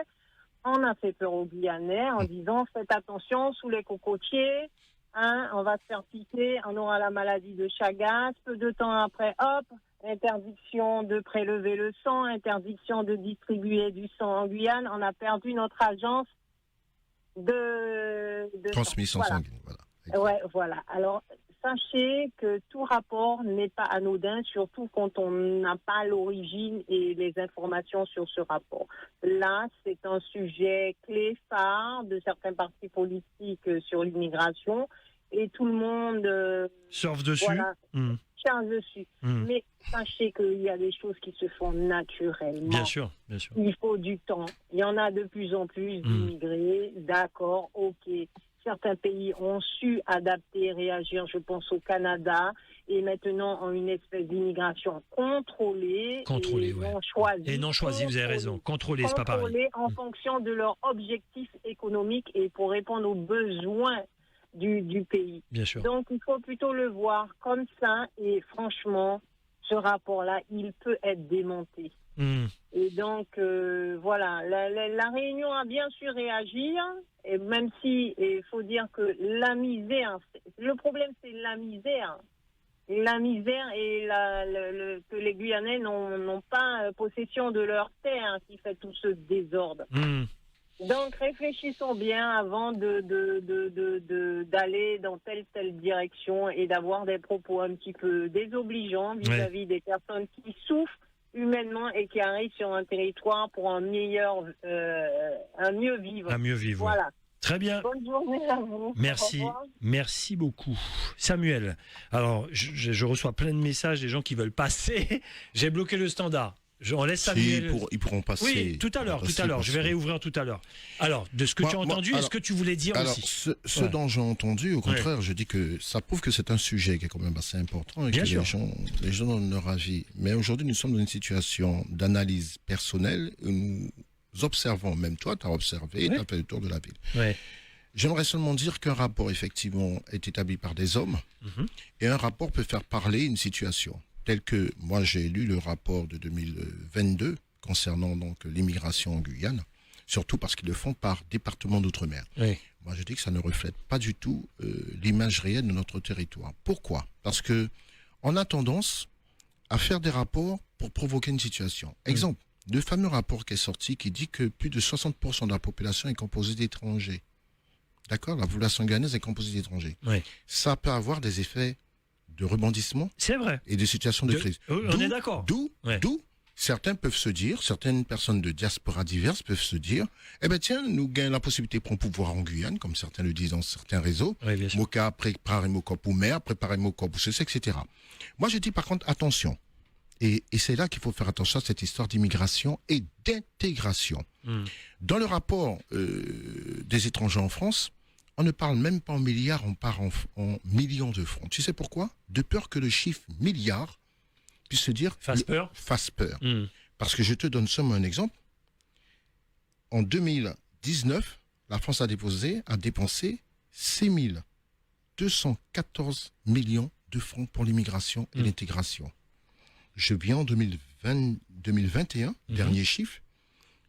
on a fait peur aux Guyanais en disant faites attention sous les cocotiers, on va se faire piquer, on aura la maladie de Chagas. Peu de temps après, hop, interdiction de prélever le sang, interdiction de distribuer du sang en Guyane. On a perdu notre agence de transmission sanguine. Voilà. Ouais, voilà. Alors, sachez que tout rapport n'est pas anodin, surtout quand on n'a pas l'origine et les informations sur ce rapport. Là, c'est un sujet clé phare de certains partis politiques sur l'immigration et tout le monde surfe dessus. Voilà, charge dessus. Mais sachez qu'il y a des choses qui se font naturellement. Bien sûr, bien sûr. Il faut du temps. Il y en a de plus en plus d'immigrés. D'accord, ok. Certains pays ont su adapter, réagir, je pense au Canada, et maintenant ont une espèce d'immigration contrôlée et non choisie, vous avez raison. Contrôlée, c'est pas pareil. Contrôlée en fonction de leurs objectifs économiques et pour répondre aux besoins du pays. Bien sûr. Donc il faut plutôt le voir comme ça, et franchement, ce rapport-là, il peut être démonté. Et donc, voilà, la Réunion a bien su réagir, et même si il faut dire que la misère, le problème c'est la misère et que les Guyanais n'ont pas possession de leur terre qui fait tout ce désordre. Donc réfléchissons bien avant d'aller dans telle direction et d'avoir des propos un petit peu désobligeants vis-à-vis des personnes qui souffrent humainement et qui arrivent sur un territoire pour un mieux vivre. Un mieux vivre. Voilà. Très bien. Bonne journée à vous. Merci. Merci beaucoup. Samuel, alors je reçois plein de messages des gens qui veulent passer. J'ai bloqué le standard. On laisse Samuel. Ils pourront passer. Oui, tout à l'heure. Je vais réouvrir tout à l'heure. Alors, de ce que tu as entendu, est-ce que tu voulais dire aussi ce dont j'ai entendu, au contraire, je dis que ça prouve que c'est un sujet qui est quand même assez important et Bien que sûr. les gens donnent leur avis. Mais aujourd'hui, nous sommes dans une situation d'analyse personnelle où nous observons, même toi, tu as observé, tu as fait le tour de la ville. Ouais. J'aimerais seulement dire qu'un rapport, effectivement, est établi par des hommes, et un rapport peut faire parler une situation. Tel que, moi, j'ai lu le rapport de 2022 concernant donc l'immigration en Guyane, surtout parce qu'ils le font par département d'outre-mer. Oui. Moi, je dis que ça ne reflète pas du tout l'image réelle de notre territoire. Pourquoi? Parce que on a tendance à faire des rapports pour provoquer une situation. Exemple, le fameux rapport qui est sorti qui dit que plus de 60% de la population est composée d'étrangers. D'accord? La population guyanaise est composée d'étrangers. Oui. Ça peut avoir des effets de rebondissement. C'est vrai. Et de situations de crise. On est d'accord. D'où certains peuvent se dire, certaines personnes de diaspora diverses peuvent se dire, eh ben tiens, nous gagnons la possibilité de prendre pouvoir en Guyane, comme certains le disent dans certains réseaux. Oui, Moka, préparez-moi pour mer, préparez-moi pour ceci, etc. Moi, je dis par contre, attention. Et c'est là qu'il faut faire attention à cette histoire d'immigration et d'intégration. Dans le rapport des étrangers en France, on ne parle même pas en milliards, on parle en millions de francs. Tu sais pourquoi? De peur que le chiffre milliard puisse se dire... Fasse peur. Parce que je te donne seulement un exemple. En 2019, la France a dépensé 6 214 millions de francs pour l'immigration et l'intégration. Je viens en 2021, dernier chiffre,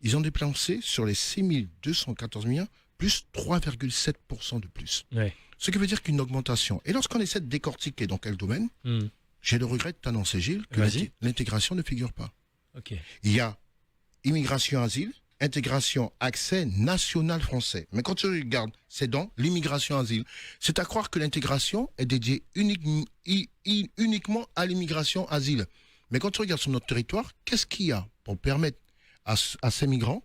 ils ont dépensé sur les 6 214 millions, plus 3,7% de plus. Ouais. Ce qui veut dire qu'une augmentation. Et lorsqu'on essaie de décortiquer dans quel domaine, j'ai le regret de t'annoncer, Gilles, que l'intégration ne figure pas. Okay. Il y a immigration, asile, intégration, accès national français. Mais quand tu regardes, c'est dans l'immigration, asile. C'est à croire que l'intégration est dédiée uniquement à l'immigration, asile. Mais quand tu regardes sur notre territoire, qu'est-ce qu'il y a pour permettre à ces migrants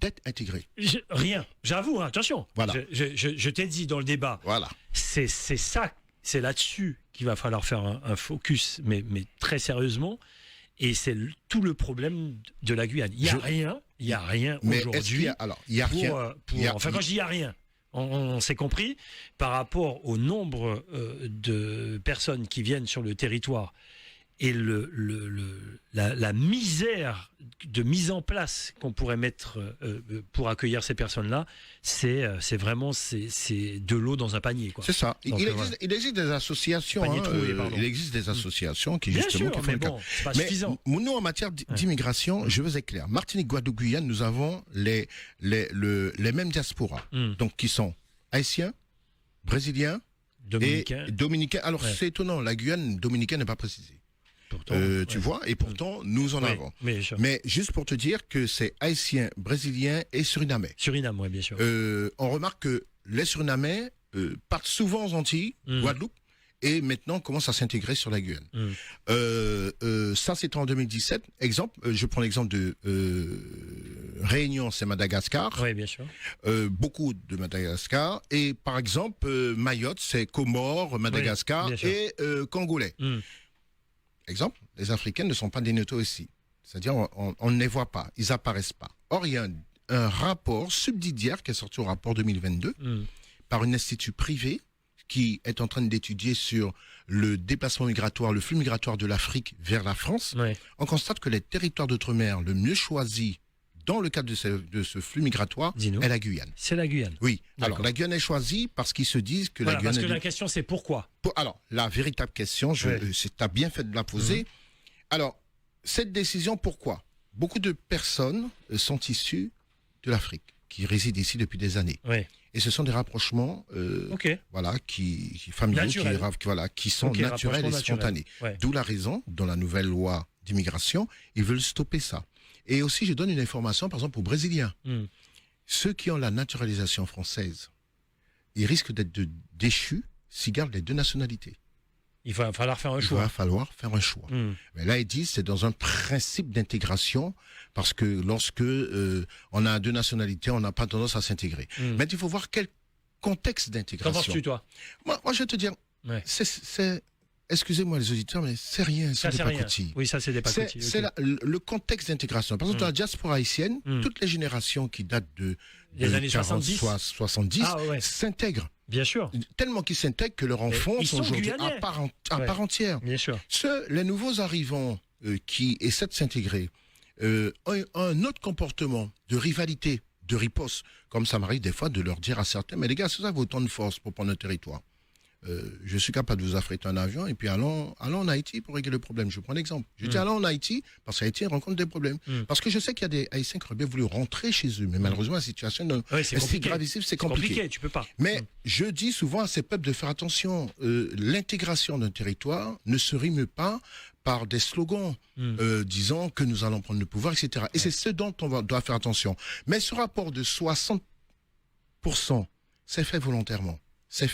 d'être intégrés? Rien. J'avoue, hein, attention. Voilà. Je t'ai dit dans le débat. Voilà. C'est ça, c'est là-dessus qu'il va falloir faire un focus, mais très sérieusement. Et c'est tout le problème de la Guyane. Il y a rien aujourd'hui. Il y a rien. Enfin, quand je dis il y a rien, on s'est compris par rapport au nombre de personnes qui viennent sur le territoire et la misère de mise en place qu'on pourrait mettre pour accueillir ces personnes-là, c'est vraiment de l'eau dans un panier, quoi. C'est ça. Donc, il existe des associations. Il existe des associations qui bien justement sûr, qui font mais bon, c'est pas suffisant. Nous, en matière d'immigration, je veux être clair. Martinique, Guadeloupe, Guyane, nous avons les mêmes diasporas, donc qui sont haïtiens, brésiliens et dominicains. Alors c'est étonnant, la Guyane dominicaine n'est pas précisée. Pourtant, tu vois, et pourtant, nous en avons. Mais juste pour te dire que c'est haïtien, brésilien et surinamais. Suriname, oui, bien sûr. On remarque que les Surinamais partent souvent aux Antilles, Guadeloupe, et maintenant commencent à s'intégrer sur la Guyane. Ça, c'était en 2017. Exemple, je prends l'exemple de Réunion, c'est Madagascar. Oui, bien sûr. Beaucoup de Madagascar. Et par exemple, Mayotte, c'est Comores, Madagascar et Congolais. Exemple, les Africains ne sont pas dénotés aussi. C'est-à-dire, on ne les voit pas, ils apparaissent pas. Or, il y a un rapport subsidiaire qui est sorti au rapport 2022 par un institut privé qui est en train d'étudier sur le déplacement migratoire, le flux migratoire de l'Afrique vers la France. On constate que les territoires d'outre-mer le mieux choisis dans le cadre de ce flux migratoire est la Guyane. C'est la Guyane. Oui. Alors, la Guyane est choisie parce qu'ils se disent que la Guyane... Parce que la question, c'est pourquoi. Alors, la véritable question, tu as bien fait de la poser. Alors, cette décision, pourquoi? Beaucoup de personnes sont issues de l'Afrique, qui résident ici depuis des années. Et ce sont des rapprochements voilà, familiaux, qui sont naturels et spontanés. D'où la raison, dans la nouvelle loi d'immigration, ils veulent stopper ça. Et aussi, je donne une information, par exemple, aux Brésiliens. Ceux qui ont la naturalisation française, ils risquent d'être déchus s'ils gardent les deux nationalités. Il va falloir faire un choix. Il va falloir faire un choix. Mais là, ils disent c'est dans un principe d'intégration, parce que lorsque on a deux nationalités, on n'a pas tendance à s'intégrer. Mais il faut voir quel contexte d'intégration. Qu'en penses-tu, toi? Moi, je vais te dire, excusez-moi les auditeurs, mais c'est rien, c'est des pacotilles. Oui, ça c'est des pacotilles. C'est le contexte d'intégration. Par exemple, dans la diaspora haïtienne, toutes les générations qui datent des années 70 s'intègrent. Bien sûr. Tellement qu'ils s'intègrent que leurs enfants sont aujourd'hui à part entière. Bien sûr. Les nouveaux arrivants qui essaient de s'intégrer, un autre comportement de rivalité, de riposte, comme ça m'arrive des fois de leur dire à certains, mais les gars, c'est ça votre temps de force pour prendre un territoire. Je suis capable de vous affréter un avion et puis allons en Haïti pour régler le problème. Je prends l'exemple. Je dis allons en Haïti parce qu'Haïti rencontre des problèmes. Parce que je sais qu'il y a des Haïtiens qui auraient bien voulu rentrer chez eux, mais malheureusement la situation c'est compliqué. gravissime, c'est compliqué. Tu peux pas. Mais je dis souvent à ces peuples de faire attention. L'intégration d'un territoire ne se rime pas par des slogans disant que nous allons prendre le pouvoir, etc. Et c'est ce dont on doit faire attention. Mais ce rapport de 60%, c'est fait volontairement. C'est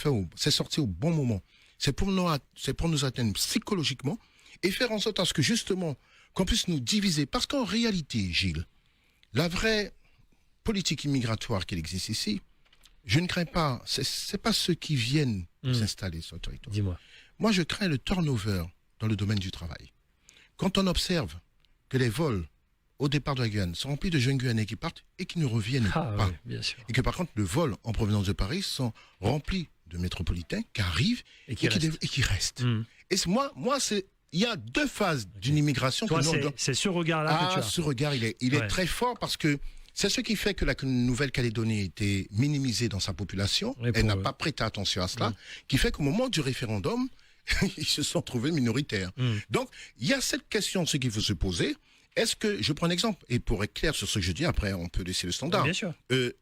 sorti au bon moment. C'est pour nous atteindre psychologiquement et faire en sorte à ce que justement qu'on puisse nous diviser. Parce qu'en réalité, Gilles, la vraie politique immigratoire qui existe ici, je ne crains pas, c'est pas ceux qui viennent s'installer sur le territoire. Dis-moi. Moi, je crains le turnover dans le domaine du travail. Quand on observe que les vols au départ de la Guyane sont remplis de jeunes Guyanais qui partent et qui ne reviennent pas. Oui, bien sûr. Et que par contre, le vol en provenance de Paris sont remplis de métropolitains qui arrivent et qui restent. Et moi, il y a deux phases d'une immigration. Toi, c'est ce regard-là que tu as. Ce regard, il est très fort parce que c'est ce qui fait que la Nouvelle-Calédonie était minimisée dans sa population. Elle n'a pas prêté attention à cela, qui fait qu'au moment du référendum, ils se sont trouvés minoritaires. Donc, il y a cette question, ce qu'il faut se poser. Est-ce que, je prends un exemple, et pour être clair sur ce que je dis, après on peut laisser le standard. Bien sûr.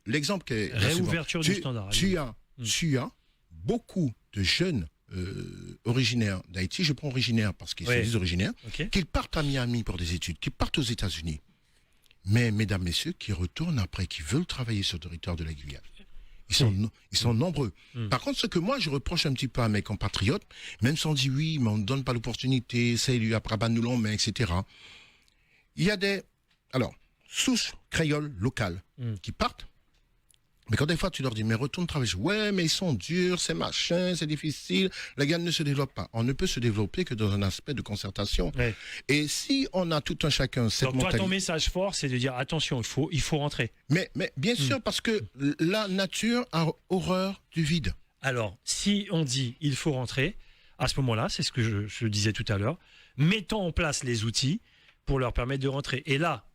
L'exemple qui est... Réouverture du standard. Tu as beaucoup de jeunes originaires d'Haïti, je prends originaires parce qu'ils sont des originaires, qu'ils partent à Miami pour des études, qu'ils partent aux États-Unis. Mais, mesdames, messieurs, qui retournent après, qui veulent travailler sur le territoire de la Guyane. Ils sont nombreux. Par contre, ce que moi, je reproche un petit peu à mes compatriotes, même si on dit oui, mais on ne donne pas l'opportunité, c'est lui, après, nous l'on met, etc., il y a des souches créoles locales qui partent. Mais quand des fois tu leur dis, mais retourne travailler, ouais, mais ils sont durs, c'est machin, c'est difficile, la Guyane ne se développe pas. On ne peut se développer que dans un aspect de concertation. Et si on a tout un chacun cette mentalité... Donc toi, ton message fort, c'est de dire, attention, il faut rentrer. Mais bien sûr, parce que la nature a horreur du vide. Alors, si on dit, il faut rentrer, à ce moment-là, c'est ce que je disais tout à l'heure, mettons en place les outils pour leur permettre de rentrer. Et là,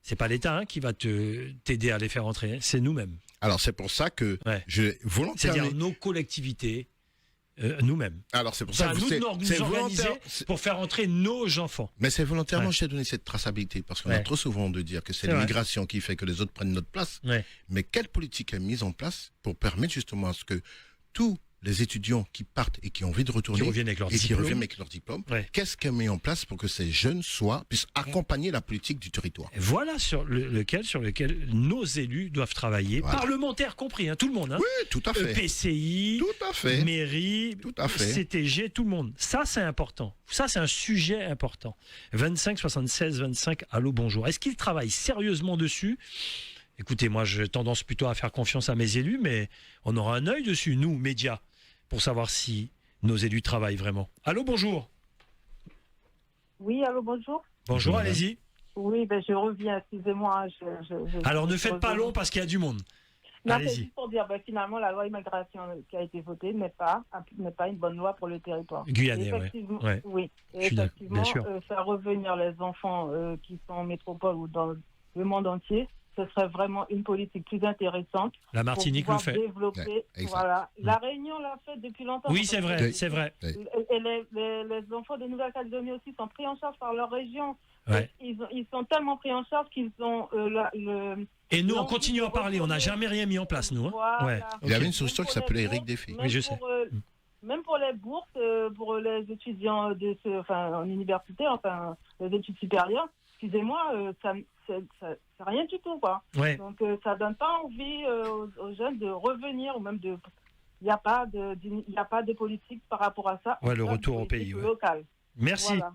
c'est pas l'État qui va t'aider à les faire rentrer, c'est nous-mêmes. Alors c'est pour ça que je volontairement... C'est-à-dire nos collectivités, nous-mêmes. Alors c'est pour ça que nous organiser pour faire rentrer nos enfants. Mais c'est volontairement je t'ai donné cette traçabilité, parce qu'on a trop souvent de dire que c'est l'immigration qui fait que les autres prennent notre place. Mais quelle politique est mise en place pour permettre justement à ce que tous les étudiants qui partent et qui ont envie de retourner qui reviennent avec leur diplôme, qu'est-ce qu'elle met en place pour que ces jeunes puissent accompagner la politique du territoire? Et voilà sur lequel nos élus doivent travailler, parlementaires compris, tout le monde. Oui, tout à fait. PCI, tout à fait. mairie, tout à fait. CTG, tout le monde. Ça, c'est important. Ça, c'est un sujet important. 25 76 25, allô, bonjour. Est-ce qu'ils travaillent sérieusement dessus? Écoutez, moi, j'ai tendance plutôt à faire confiance à mes élus, mais on aura un œil dessus, nous, médias, pour savoir si nos élus travaillent vraiment. Allô, bonjour. Oui, allô, bonjour. Bonjour, allez-y. Oui, je reviens, excusez-moi. Alors, ne faites pas long parce qu'il y a du monde. Non, c'est juste pour dire, finalement, la loi immigration qui a été votée n'est pas une bonne loi pour le territoire. Guyanais, oui. Et effectivement, faire revenir les enfants qui sont en métropole ou dans le monde entier, ce serait vraiment une politique plus intéressante. La Martinique le fait. Développer, voilà. La Réunion l'a fait depuis longtemps. Oui, c'est vrai, c'est vrai. Et les enfants de Nouvelle-Calédonie aussi sont pris en charge par leur région. Ils sont tellement pris en charge qu'ils ont Et nous, on continue à parler. On n'a jamais rien mis en place, nous. Voilà. Il y avait une solution qui s'appelait Éric Défi. Oui, je sais. Même pour les bourses, pour les étudiants en université, les études supérieures, excusez-moi, c'est rien du tout, quoi. Donc ça donne pas envie aux jeunes de revenir, ou même il n'y a pas de politique par rapport à ça. Le retour au pays. Local. Merci. Voilà.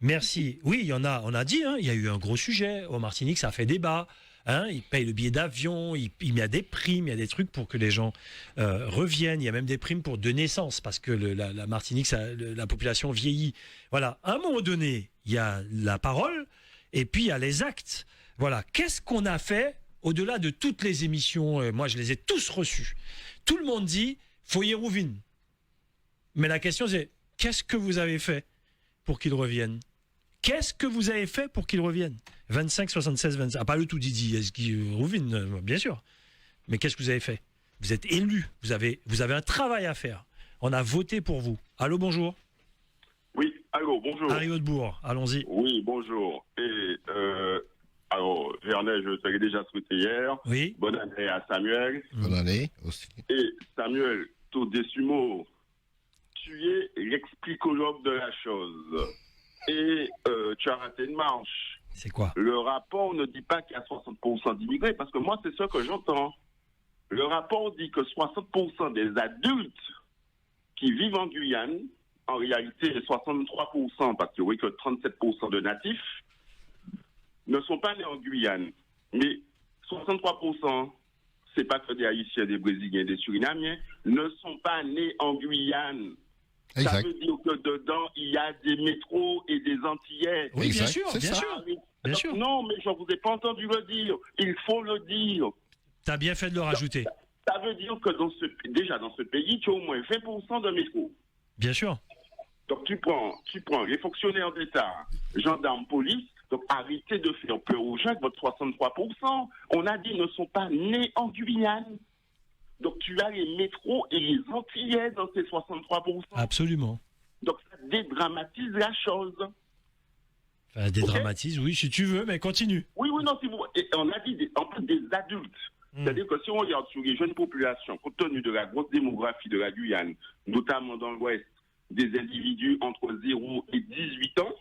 Merci. Oui, il y en a. On a dit, il y a eu un gros sujet au Martinique, ça a fait débat. Ils payent le billet d'avion, il y a des primes, il y a des trucs pour que les gens reviennent. Il y a même des primes pour de naissance parce que la Martinique, la population vieillit. Voilà. À un moment donné, il y a la parole et puis il y a les actes. Voilà. Qu'est-ce qu'on a fait au-delà de toutes les émissions? Moi, je les ai tous reçues. Tout le monde dit faut y revenir. Mais la question c'est qu'est-ce que vous avez fait pour qu'ils reviennent? Qu'est-ce que vous avez fait pour qu'ils reviennent? 25, 76, 25. Ah, pas le tout Didi, est-ce qu'ils reviennent? Bien sûr. Mais qu'est-ce que vous avez fait? Vous êtes élu, vous avez un travail à faire. On a voté pour vous. Allô, bonjour. Oui, allô, bonjour. Harry Hautebourg, allons-y. Oui, bonjour. Et alors, Vernet, je t'avais déjà souhaité hier. Oui. Bonne année à Samuel. Bonne année aussi. Et Samuel, Todessumo, tu es l'explicologue de la chose. Et tu as raté une marche. C'est quoi? Le rapport ne dit pas qu'il y a 60% d'immigrés, parce que moi, c'est ce que j'entends. Le rapport dit que 60% des adultes qui vivent en Guyane, en réalité 63%, parce que oui, que 37% de natifs, ne sont pas nés en Guyane. Mais 63%, c'est pas que des Haïtiens, des Brésiliens, des Surinamiens, ne sont pas nés en Guyane. Exact. Ça veut dire que dedans, il y a des métros et des Antillais. Oui, bien sûr, c'est bien ça. sûr. Bien sûr. Non, mais je ne vous ai pas entendu le dire. Il faut le dire. T'as bien fait de le rajouter. Ça veut dire que déjà dans ce pays, tu as au moins 20% de métro. Bien sûr. Donc tu prends les fonctionnaires d'État, gendarmes, police, donc arrêtez de faire peur aux gens avec votre 63%. On a dit ils ne sont pas nés en Guyane. Donc tu as les métros et les Antillais dans ces 63%. Absolument. Donc ça dédramatise la chose. Enfin, dédramatise, oui, si tu veux, mais continue. Oui, non, si vous... Et on a dit en plus des adultes. C'est-à-dire que si on regarde sur les jeunes populations, compte tenu de la grosse démographie de la Guyane, notamment dans l'Ouest, des individus entre 0 et 18 ans,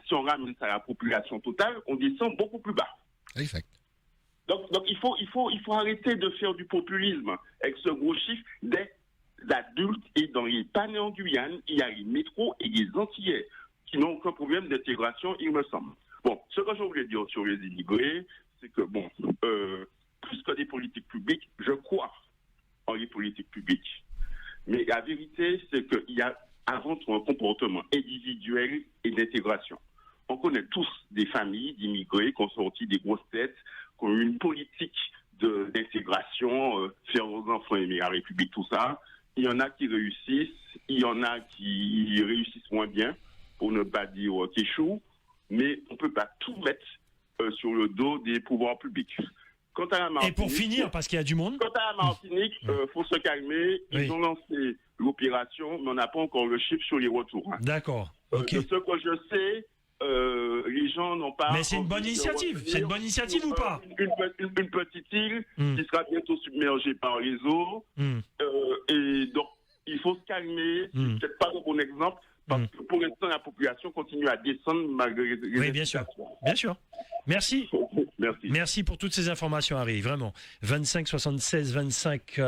si on ramène ça à la population totale, on descend beaucoup plus bas. Exact. Donc il faut arrêter de faire du populisme avec ce gros chiffre des adultes. Et dans les pas nés en Guyane, il y a les métros et les Antillais qui n'ont aucun problème d'intégration, il me semble. Bon, ce que je voulais dire sur les immigrés, c'est que, bon, plus que des politiques publiques, je crois en les politiques publiques. Mais la vérité, c'est qu'il y a avant tout un comportement individuel et d'intégration. On connaît tous des familles d'immigrés qui ont sorti des grosses têtes, qui ont eu une politique d'intégration, faire aux enfants aimer la République, tout ça. Il y en a qui réussissent, il y en a qui réussissent moins bien, pour ne pas dire qui échouent, mais on ne peut pas tout mettre sur le dos des pouvoirs publics. Quant à la Martinique, et pour finir, parce qu'il y a du monde. Quant à la Martinique, faut se calmer. Ils ont lancé l'opération, mais on n'a pas encore le chiffre sur les retours. Hein. D'accord. Okay. De ce que je sais, les gens n'ont pas... Mais c'est une bonne initiative. C'est une bonne initiative ou pas? Une petite île qui sera bientôt submergée par les eaux. Et donc, il faut se calmer. C'est peut-être pas un bon exemple. Parce que pour l'instant, la population continue à descendre malgré les... Oui, bien sûr. Bien sûr. Merci. Merci pour toutes ces informations, Harry, vraiment. 25 76 25.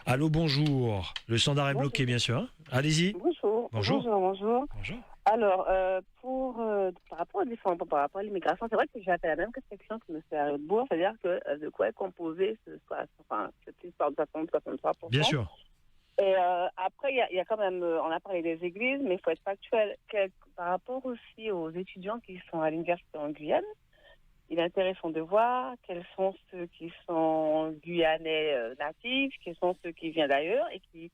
Allô, bonjour. Le standard est bloqué, bien sûr. Hein. Allez-y. Bonjour. Alors, par rapport aux différents points, par rapport à l'immigration, c'est vrai que j'ai fait la même question que M. Hautebourg, c'est-à-dire que de quoi est composé cette histoire de 63%. Bien sûr. Et après, il y a quand même, on a parlé des églises, mais il faut être factuel. Par rapport aussi aux étudiants qui sont à l'université en Guyane, il est intéressant de voir quels sont ceux qui sont guyanais natifs, quels sont ceux qui viennent d'ailleurs et qui,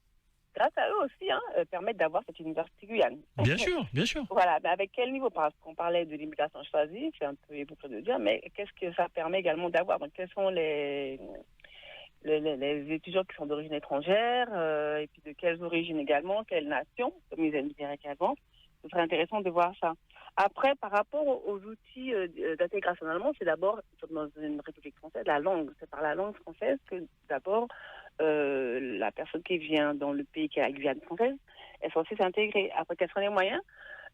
grâce à eux aussi, permettent d'avoir cette université Guyane. Bien sûr, bien sûr. Voilà, mais avec quel niveau? Parce qu'on parlait de l'immigration choisie, c'est un peu évoqué de dire, mais qu'est-ce que ça permet également d'avoir? Donc, quels sont les étudiants qui sont d'origine étrangère, et puis de quelles origines également, quelles nations, comme ils aiment dire également. Ce serait intéressant de voir ça. Après, par rapport aux outils d'intégration allemande, c'est d'abord, dans une République française, la langue. C'est par la langue française que d'abord la personne qui vient dans le pays qui est la Guyane française est censée s'intégrer. Après, quels sont les moyens?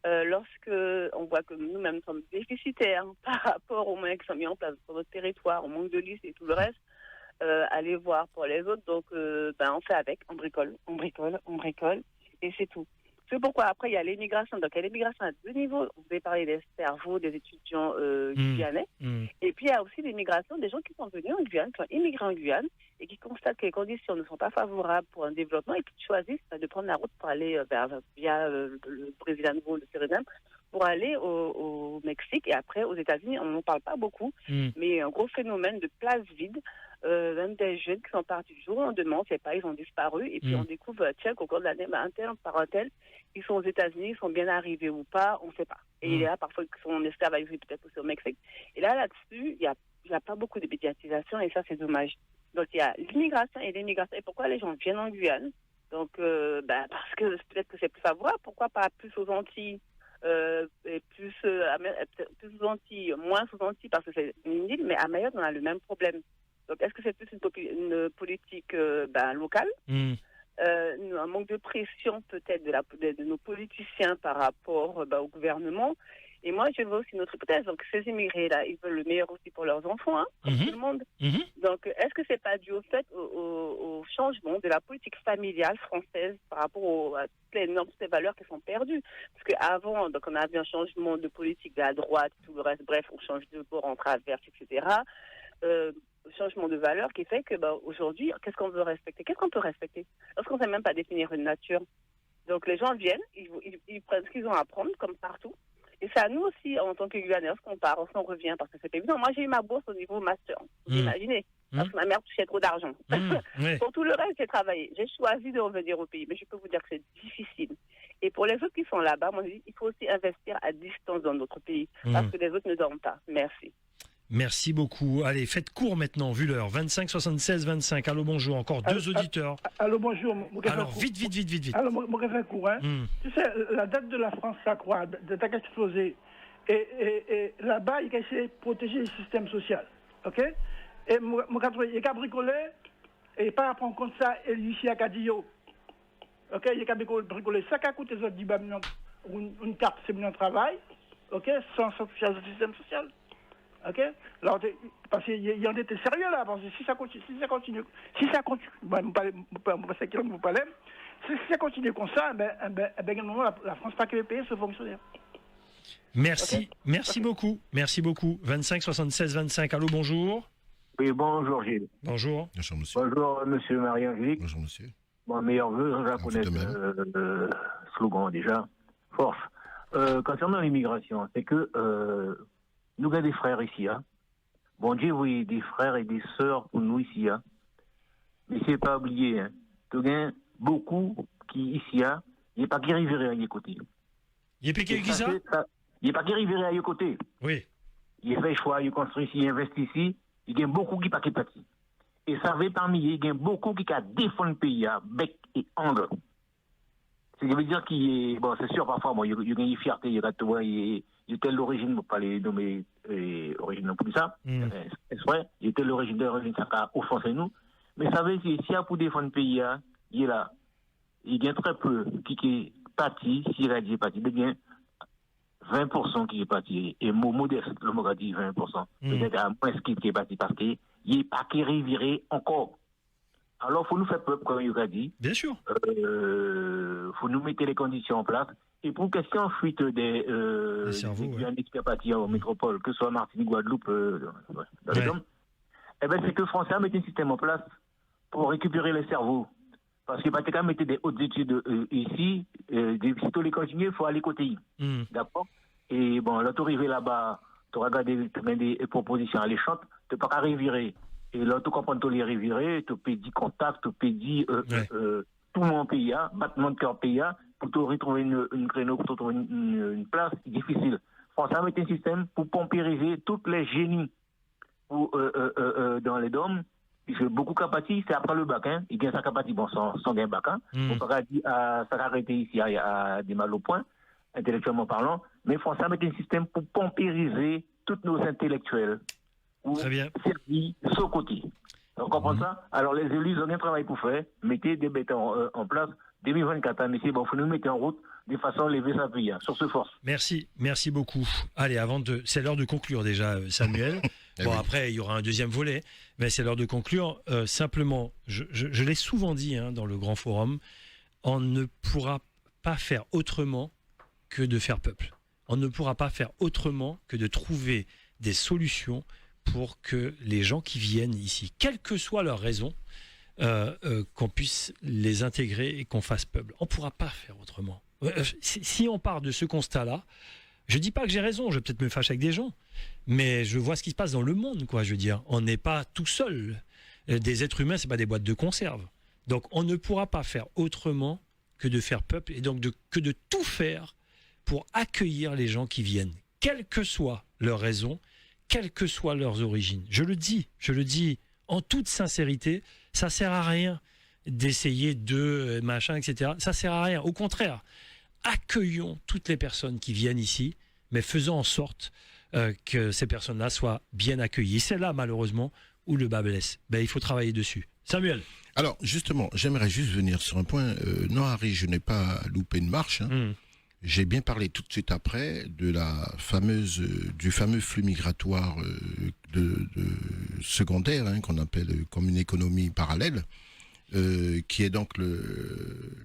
Lorsque on voit que nous-mêmes sommes déficitaires par rapport aux moyens qui sont mis en place sur notre territoire, au manque de listes et tout le reste, aller voir pour les autres. Donc, on fait avec, on bricole, et c'est tout. C'est pourquoi après, il y a l'immigration. Donc, il y a l'immigration à deux niveaux. Vous avez parlé des cerveaux, des étudiants guyanais. Et puis, il y a aussi l'immigration des gens qui sont venus en Guyane, qui ont immigré en Guyane et qui constatent que les conditions ne sont pas favorables pour un développement et qui choisissent de prendre la route pour aller via le Brésil, le Suriname, pour aller au Mexique et après aux États-Unis. On n'en parle pas beaucoup, mais un gros phénomène de places vides même des jeunes qui sont partis du jour au lendemain, on ne sait pas, ils ont disparu. Et puis on découvre, tiens, qu'au cours de l'année, par un tel, ils sont aux États-Unis, ils sont bien arrivés ou pas, on ne sait pas. Et il y a parfois qui sont esclavagisés peut-être aussi au Mexique. Et là-dessus, il n'y a pas beaucoup de médiatisation et ça, c'est dommage. Donc il y a l'immigration et l'émigration. Et pourquoi les gens viennent en Guyane? Donc, parce que peut-être que c'est plus favorable. Pourquoi pas plus aux Antilles et plus aux Antilles, moins aux Antilles parce que c'est une île, mais à Mayotte, on a le même problème. Donc, est-ce que c'est plus une politique locale un manque de pression peut-être de nos politiciens par rapport au gouvernement? Et moi, je veux aussi une autre hypothèse. Donc, ces immigrés-là, ils veulent le meilleur aussi pour leurs enfants, comme tout le monde. Donc, est-ce que c'est pas dû au fait au changement de la politique familiale française par rapport à toutes les normes, toutes les valeurs qui sont perdues? Parce qu'avant, donc, on avait un changement de politique de la droite, tout le reste, bref, on change de bord en traverse, etc. Changement de valeurs qui fait que aujourd'hui, qu'est-ce qu'on veut respecter? Qu'est-ce qu'on peut respecter lorsqu'on ne sait même pas définir une nature? Donc, les gens viennent, ils prennent ce qu'ils ont à prendre, comme partout. Et c'est à nous aussi, en tant que Guyanais, lorsqu'on part, lorsqu'on revient, parce que c'est pas évident. Moi, j'ai eu ma bourse au niveau master, vous imaginez, parce que ma mère touchait trop d'argent. Pour tout le reste, j'ai travaillé. J'ai choisi de revenir au pays, mais je peux vous dire que c'est difficile. Et pour les autres qui sont là-bas, moi, je dis, il faut aussi investir à distance dans notre pays, parce que les autres ne dorment pas. Merci. Merci beaucoup. Allez, faites court maintenant, vu l'heure. 25 76 25. Allô, bonjour. Encore deux auditeurs. Allô, bonjour. Alors, vite. Alors, mon rêve court, hein. Tu sais, la dette de la France s'accroît, de ta explosé. Et là-bas, il a essayé de protéger le système social. OK? Et mon cadre, il a bricolé, et pas à prendre compte ça, et ici à Cadillo. OK? Il a bricolé ça, qui a coûté les autres 10 une carte, c'est mon travail. OK? Sans toucher le système social. OK? Alors, parce qu'il y en était sérieux là, parce que si ça continue, si ça continue comme ça, la France pas que payer ce fonctionnaire. Merci, okay? Merci beaucoup. 25 76 25. Allô, bonjour. Oui, bonjour Gilles. Bonjour. Bonjour monsieur. Bonjour monsieur Marie-Angélique. Bonjour monsieur. Bon, meilleur vœu, je la connais le slogan déjà. Force. Concernant l'immigration, c'est que nous avons des frères ici, hein. Bon Dieu, oui, des frères et des sœurs pour nous ici, hein. Mais c'est pas oublié, hein. Il y a beaucoup qui ici, hein, il n'y a pas qui arriveraient à y côté. Il n'y a pas qui ça? Il n'y a pas qui arriveraient à y côté. Oui. Il fait choix, il construit ici, il investit ici. Il y a beaucoup qui pas qui parti. Et ça veut parmi eux, il y a beaucoup qui défendent le pays, hein, bec et angle. Ce qui veut dire qu'il est, bon, c'est sûr, parfois, bon, il y a une fierté, il y a tout, il y a telle origine, pour pas les nommer, origine non plus ça. C'est vrai, il y a telle origine, ça a offensé nous. Mais ça veut dire, s'il y a pour défendre le pays, hein, il est là. Il y a très peu qui est parti, s'il a dit parti, il y a 20% qui est parti, et modeste, le mot a dit 20%. Peut-être à moins qui est parti parce qu'il n'est pas qui reviré encore. Alors, il faut nous faire peuple, comme il a dit. Bien sûr. Faut nous mettre les conditions en place. Et pour question fuite des Guyanais qui sont partis en métropole, que ce soit Martinique, Guadeloupe, dans les hommes, eh ben, c'est que les Français mettent un système en place pour récupérer les cerveaux. Parce que quand mettre des hautes études ici, si tu les continues, il faut aller côté I. D'accord? Et bon, là, tu arrives là-bas, tu regardes des propositions alléchantes, tu n'es pas qu'à revirer. Et là, tu comprends, tu les revirer, tu peux dire contact, tu peux dire tout le monde pays, battement de cœur pays, pour te retrouver une créneau, pour te trouver une place, c'est difficile. Français met un système pour pompériser tous les génies dans les dômes. Beaucoup capati, c'est après le bac, hein. Il gagne sa capati, bon, sans gain bac, hein. On peut pas dire, ça va arrêter ici à des mal au point, intellectuellement parlant. Mais Français met un système pour pompériser tous nos intellectuels. Très bien. Servir de ce côté. On comprend ça? Alors, les élus, ils ont un travail pour faire. Mettez des bêtes en place. 2024, mais c'est bon, il faut nous mettre en route de façon à lever sa vie, hein, sur ce force. Merci beaucoup. Allez, c'est l'heure de conclure déjà, Samuel. Bon, après, il y aura un deuxième volet, mais c'est l'heure de conclure. Simplement, je l'ai souvent dit dans le grand forum, on ne pourra pas faire autrement que de faire peuple. On ne pourra pas faire autrement que de trouver des solutions pour que les gens qui viennent ici, quelle que soit leur raison, qu'on puisse les intégrer et qu'on fasse peuple. On ne pourra pas faire autrement. Si on part de ce constat-là, je ne dis pas que j'ai raison, je vais peut-être me fâcher avec des gens, mais je vois ce qui se passe dans le monde, quoi. Je veux dire, on n'est pas tout seul. des êtres humains, c'est pas des boîtes de conserve. Donc on ne pourra pas faire autrement que de faire peuple et donc que de tout faire pour accueillir les gens qui viennent, quelle que soit leur raison, quelles que soient leurs origines. Je le dis en toute sincérité, ça sert à rien d'essayer de machin, etc. Ça sert à rien. Au contraire, accueillons toutes les personnes qui viennent ici, mais faisons en sorte que ces personnes-là soient bien accueillies. C'est là, malheureusement, où le bas blesse. Il faut travailler dessus. Samuel. Alors, justement, j'aimerais juste venir sur un point. Non, Harry, je n'ai pas loupé une marche. J'ai bien parlé tout de suite après de du fameux flux migratoire de secondaire, qu'on appelle comme une économie parallèle, qui est donc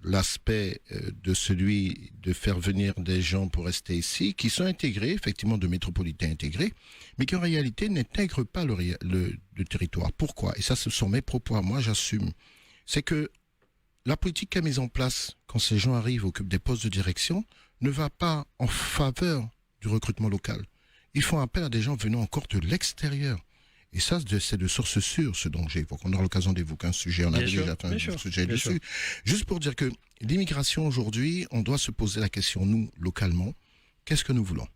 l'aspect de celui de faire venir des gens pour rester ici, qui sont intégrés, effectivement, de métropolitains intégrés, mais qui en réalité n'intègrent pas le territoire. Pourquoi ? Et ça, ce sont mes propos à moi, j'assume. C'est que la politique qu'a mise en place quand ces gens arrivent, occupent des postes de direction, ne va pas en faveur du recrutement local. Ils font appel à des gens venant encore de l'extérieur. Et ça, c'est de source sûre, ce dont j'évoque. On aura l'occasion d'évoquer un sujet, on a déjà fait un sujet dessus. Juste pour dire que l'immigration aujourd'hui, on doit se poser la question, nous, localement, qu'est-ce que nous voulons ?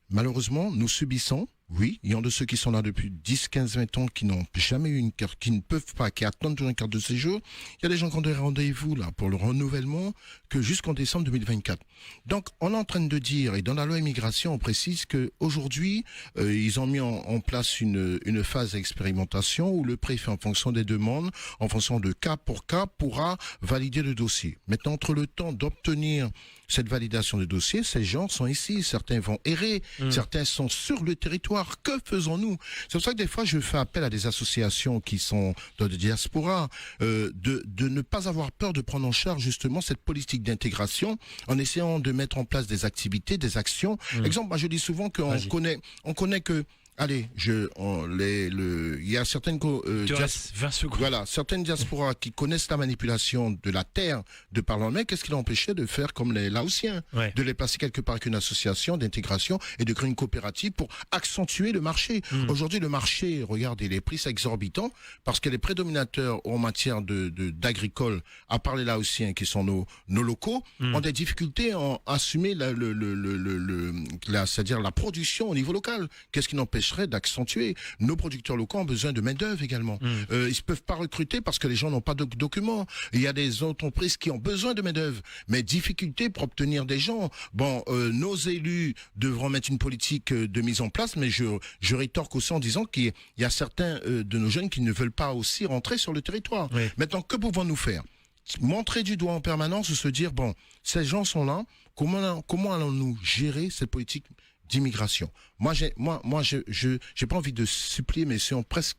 Malheureusement, nous subissons, oui, il y en a de ceux qui sont là depuis 10, 15, 20 ans, qui n'ont jamais eu une carte, qui ne peuvent pas, qui attendent une carte de séjour. Il y a des gens qui ont des rendez-vous là pour le renouvellement que jusqu'en décembre 2024. Donc, on est en train de dire, et dans la loi immigration, on précise qu'aujourd'hui, ils ont mis en place une phase d'expérimentation où le préfet, en fonction des demandes, en fonction de cas pour cas, pourra valider le dossier. Maintenant, entre le temps d'obtenir cette validation de dossier, ces gens sont ici, certains vont errer, certains sont sur le territoire. Que faisons-nous ? C'est pour ça que des fois, je fais appel à des associations qui sont de diaspora, de ne pas avoir peur de prendre en charge justement cette politique d'intégration en essayant de mettre en place des activités, des actions. Exemple, moi je dis souvent qu'on connaît que allez, il y a certaines certaines diasporas qui connaissent la manipulation de la terre de par leur main. Qu'est-ce qui l'empêchait de faire comme les Laotiens, de les placer quelque part avec une association d'intégration et de créer une coopérative pour accentuer le marché. Aujourd'hui, le marché, regardez, les prix sont exorbitants parce que les prédominateurs en matière d'agricole, à part les Laotiens qui sont nos locaux, ont des difficultés à assumer c'est-à-dire la production au niveau local. Qu'est-ce qui n'empêche d'accentuer. Nos producteurs locaux ont besoin de main-d'œuvre également. Ils ne peuvent pas recruter parce que les gens n'ont pas de documents. Il y a des entreprises qui ont besoin de main-d'œuvre, mais difficulté pour obtenir des gens. Bon, nos élus devront mettre une politique de mise en place, mais je rétorque aussi en disant qu'il y a certains de nos jeunes qui ne veulent pas aussi rentrer sur le territoire. Maintenant, que pouvons-nous faire ? Montrer du doigt en permanence ou se dire, bon, ces gens sont là, comment allons-nous gérer cette politique d'immigration. Moi, j'ai pas envie de supplier, mais c'est presque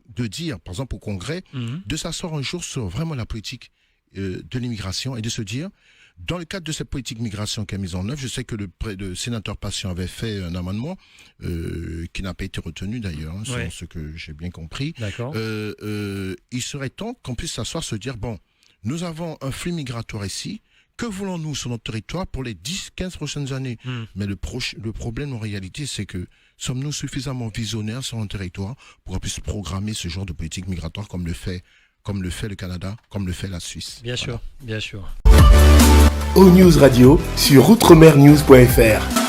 de dire, par exemple au Congrès, de s'asseoir un jour sur vraiment la politique de l'immigration et de se dire, dans le cadre de cette politique migration qui est mise en œuvre, je sais que le sénateur Patient avait fait un amendement qui n'a pas été retenu d'ailleurs, selon ce que j'ai bien compris. D'accord. Il serait temps qu'on puisse s'asseoir, se dire, bon, nous avons un flux migratoire ici. Que voulons-nous sur notre territoire pour les 10-15 prochaines années ? Mais le problème en réalité, c'est que sommes-nous suffisamment visionnaires sur un territoire pour qu'on puisse programmer ce genre de politique migratoire comme le fait le Canada, comme le fait la Suisse ? Bien sûr, bien sûr. O-News Radio sur outremernews.fr.